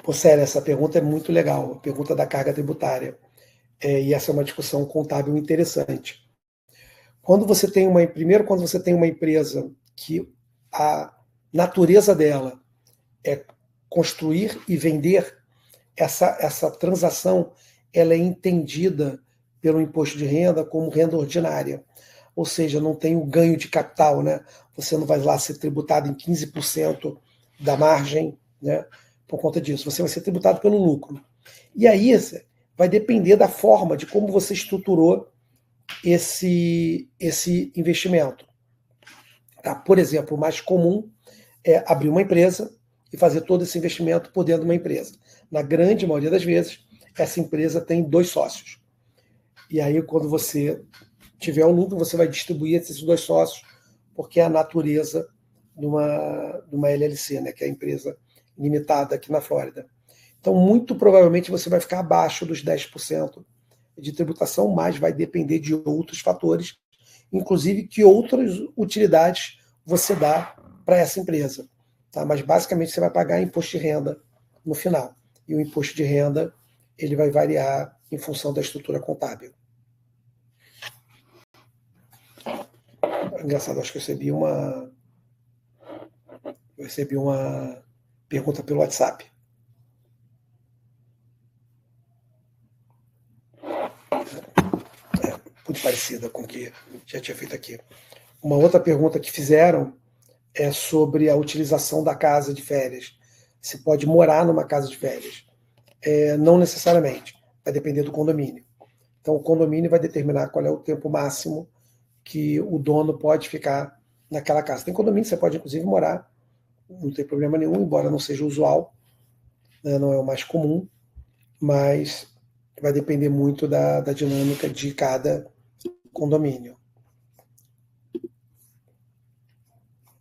Speaker 1: Pô, sério, essa pergunta é muito legal, a pergunta da carga tributária. E essa é uma discussão contábil interessante. Primeiro, quando você tem uma empresa que a natureza dela é construir e vender, essa transação ela é entendida pelo imposto de renda como renda ordinária. Ou seja, não tem o ganho de capital, né? Você não vai lá ser tributado em 15% da margem, né? Por conta disso. Você vai ser tributado pelo lucro. E aí vai depender da forma, de como você estruturou esse investimento. Tá? Por exemplo, o mais comum é abrir uma empresa e fazer todo esse investimento por dentro de uma empresa. Na grande maioria das vezes, essa empresa tem 2 sócios. E aí, quando você tiver o lucro, você vai distribuir esses 2 sócios, porque é a natureza de uma LLC, né, que é a empresa limitada aqui na Flórida. Então, muito provavelmente, você vai ficar abaixo dos 10% de tributação, mas vai depender de outros fatores, inclusive que outras utilidades você dá para essa empresa. Tá? Mas, basicamente, você vai pagar imposto de renda no final. E o imposto de renda ele vai variar em função da estrutura contábil. Engraçado, acho que eu recebi uma pergunta pelo WhatsApp. Muito parecida com o que já tinha feito aqui. Uma outra pergunta que fizeram é sobre a utilização da casa de férias. Se pode morar numa casa de férias. Não necessariamente. Vai depender do condomínio. Então, o condomínio vai determinar qual é o tempo máximo que o dono pode ficar naquela casa. Tem condomínio que você pode, inclusive, morar, não tem problema nenhum, embora não seja usual, né, não é o mais comum, mas vai depender muito da dinâmica de cada condomínio. O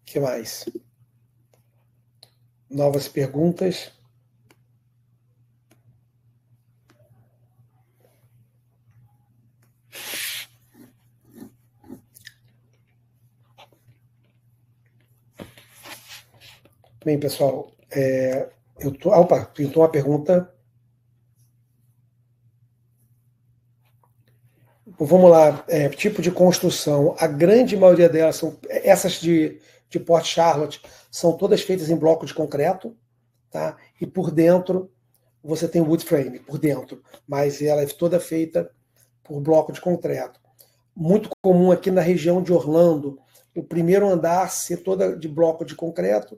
Speaker 1: que mais? Novas perguntas? Bem, pessoal, pintou uma pergunta. Vamos lá, tipo de construção. A grande maioria delas são essas de Port Charlotte, são todas feitas em bloco de concreto, tá? E por dentro você tem wood frame por dentro, mas ela é toda feita por bloco de concreto. Muito comum aqui na região de Orlando, o primeiro andar ser toda de bloco de concreto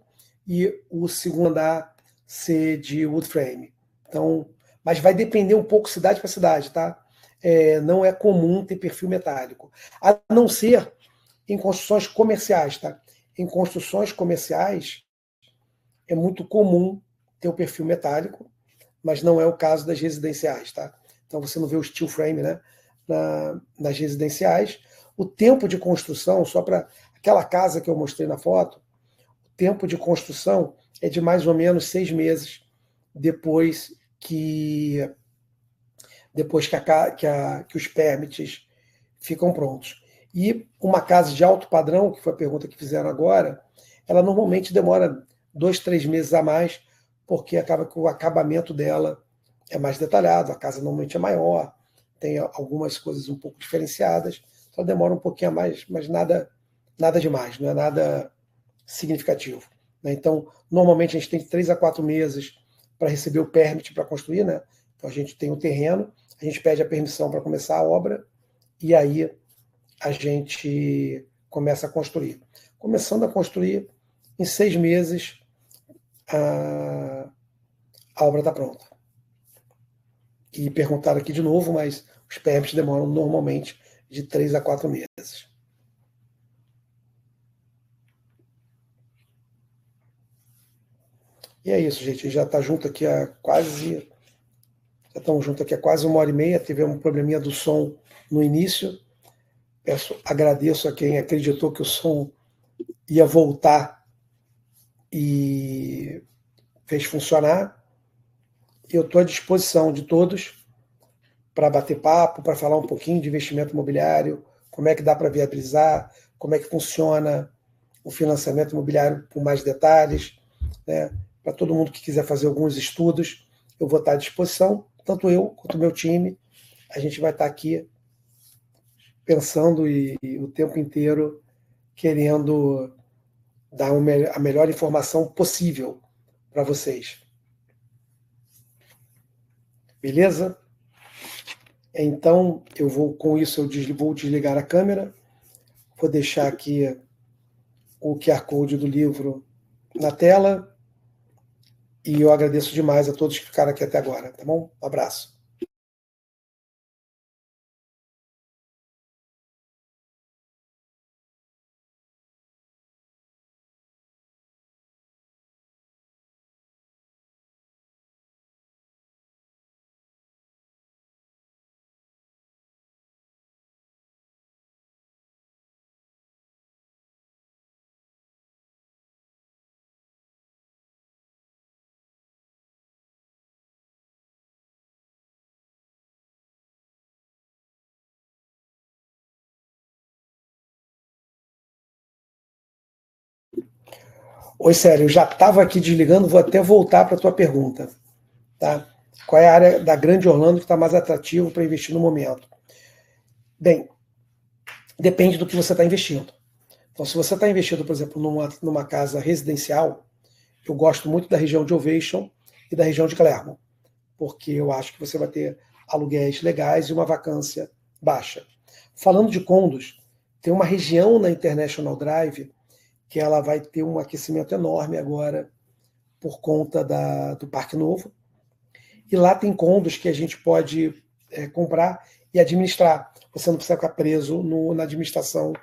Speaker 1: e o segundo andar ser de wood frame. Então, mas vai depender um pouco cidade para cidade, tá? Não é comum ter perfil metálico, a não ser em construções comerciais, tá? Em construções comerciais é muito comum ter o perfil metálico, mas não é o caso das residenciais, tá? Então você não vê o steel frame, né, nas residenciais. O tempo de construção, só para aquela casa que eu mostrei na foto, o tempo de construção é de mais ou menos 6 meses depois que os permits ficam prontos. E uma casa de alto padrão, que foi a pergunta que fizeram agora, ela normalmente demora 2, 3 meses a mais, porque acaba que o acabamento dela é mais detalhado, a casa normalmente é maior, tem algumas coisas um pouco diferenciadas, então demora um pouquinho a mais, mas nada demais, não é nada significativo. Né? Então, normalmente a gente tem 3 a 4 meses para receber o permit para construir, né? Então a gente tem o terreno, a gente pede a permissão para começar a obra, e aí a gente começa a construir. Começando a construir, em 6 meses, a obra está pronta. E perguntaram aqui de novo, mas os permits demoram normalmente de 3 a 4 meses. E é isso, gente. A gente já está junto aqui há quase. Já estamos juntos aqui há quase 1h30. Tivemos um probleminha do som no início. Agradeço a quem acreditou que o som ia voltar e fez funcionar. Eu estou à disposição de todos para bater papo, para falar um pouquinho de investimento imobiliário, como é que dá para viabilizar, como é que funciona o financiamento imobiliário por mais detalhes, né? Para todo mundo que quiser fazer alguns estudos, eu vou estar à disposição, tanto eu quanto o meu time. A gente vai estar aqui pensando e o tempo inteiro querendo dar a melhor informação possível para vocês. Beleza? Então, com isso, eu vou desligar a câmera, vou deixar aqui o QR Code do livro na tela, e eu agradeço demais a todos que ficaram aqui até agora, tá bom? Um abraço. Oi, Sério, eu já estava aqui desligando, vou até voltar para a tua pergunta. Tá? Qual é a área da Grande Orlando que está mais atrativo para investir no momento? Bem, depende do que você está investindo. Então, se você está investindo, por exemplo, numa casa residencial, eu gosto muito da região de Ovation e da região de Clermont, porque eu acho que você vai ter aluguéis legais e uma vacância baixa. Falando de condos, tem uma região na International Drive que ela vai ter um aquecimento enorme agora por conta do Parque Novo. E lá tem condos que a gente pode comprar e administrar. Você não precisa ficar preso na administração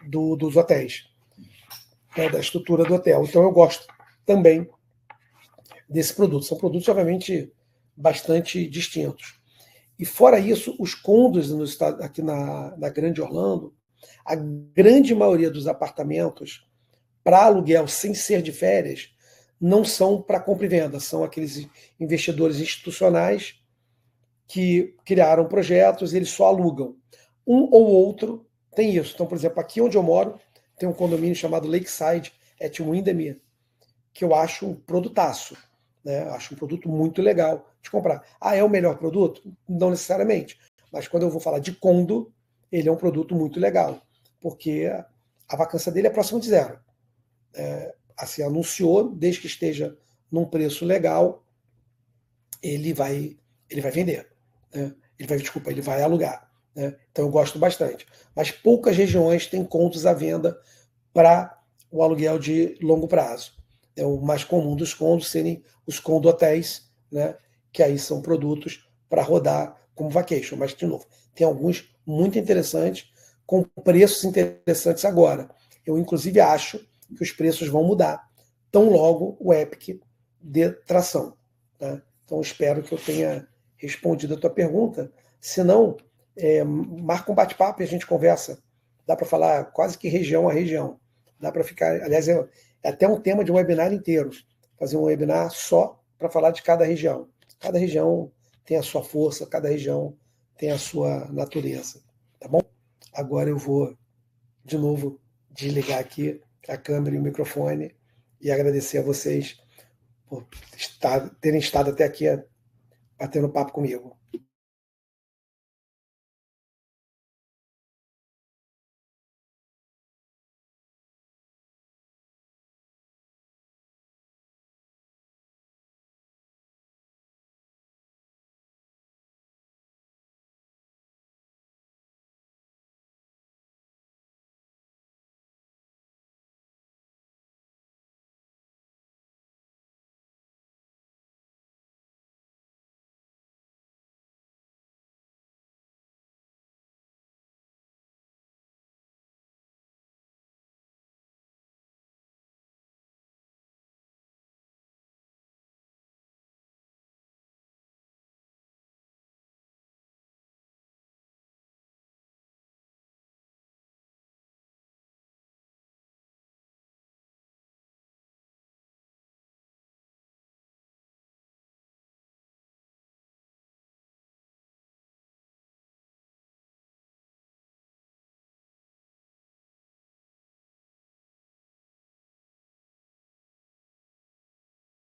Speaker 1: dos hotéis, da estrutura do hotel. Então eu gosto também desse produto. São produtos, obviamente, bastante distintos. E fora isso, os condos no estado, aqui na Grande Orlando, a grande maioria dos apartamentos para aluguel sem ser de férias não são para compra e venda, são aqueles investidores institucionais que criaram projetos e eles só alugam. Um ou outro tem isso. Então, por exemplo, aqui onde eu moro, tem um condomínio chamado Lakeside at Windermere, que eu acho um produtaço. Né? Acho um produto muito legal de comprar. Ah, é o melhor produto? Não necessariamente. Mas quando eu vou falar de condo, ele é um produto muito legal, porque a vacância dele é próxima de zero. Assim, anunciou, desde que esteja num preço legal, ele vai vender. Né? Ele vai alugar. Né? Então eu gosto bastante. Mas poucas regiões têm condos à venda para o aluguel de longo prazo. É o mais comum dos condos serem os condotéis, né? Que aí são produtos para rodar como vacation. Mas, de novo, tem alguns muito interessantes, com preços interessantes agora. Eu, inclusive, acho que os preços vão mudar tão logo o Epic dê tração. Tá? Então, espero que eu tenha respondido a tua pergunta. Se não, marca um bate-papo e a gente conversa. Dá para falar quase que região a região. Dá para ficar. Aliás, é até um tema de um webinar inteiro. Fazer um webinar só para falar de cada região. Cada região tem a sua força, cada região tem a sua natureza. Tá bom? Agora eu vou, de novo, desligar aqui a câmera e o microfone e agradecer a vocês por terem estado até aqui batendo papo comigo.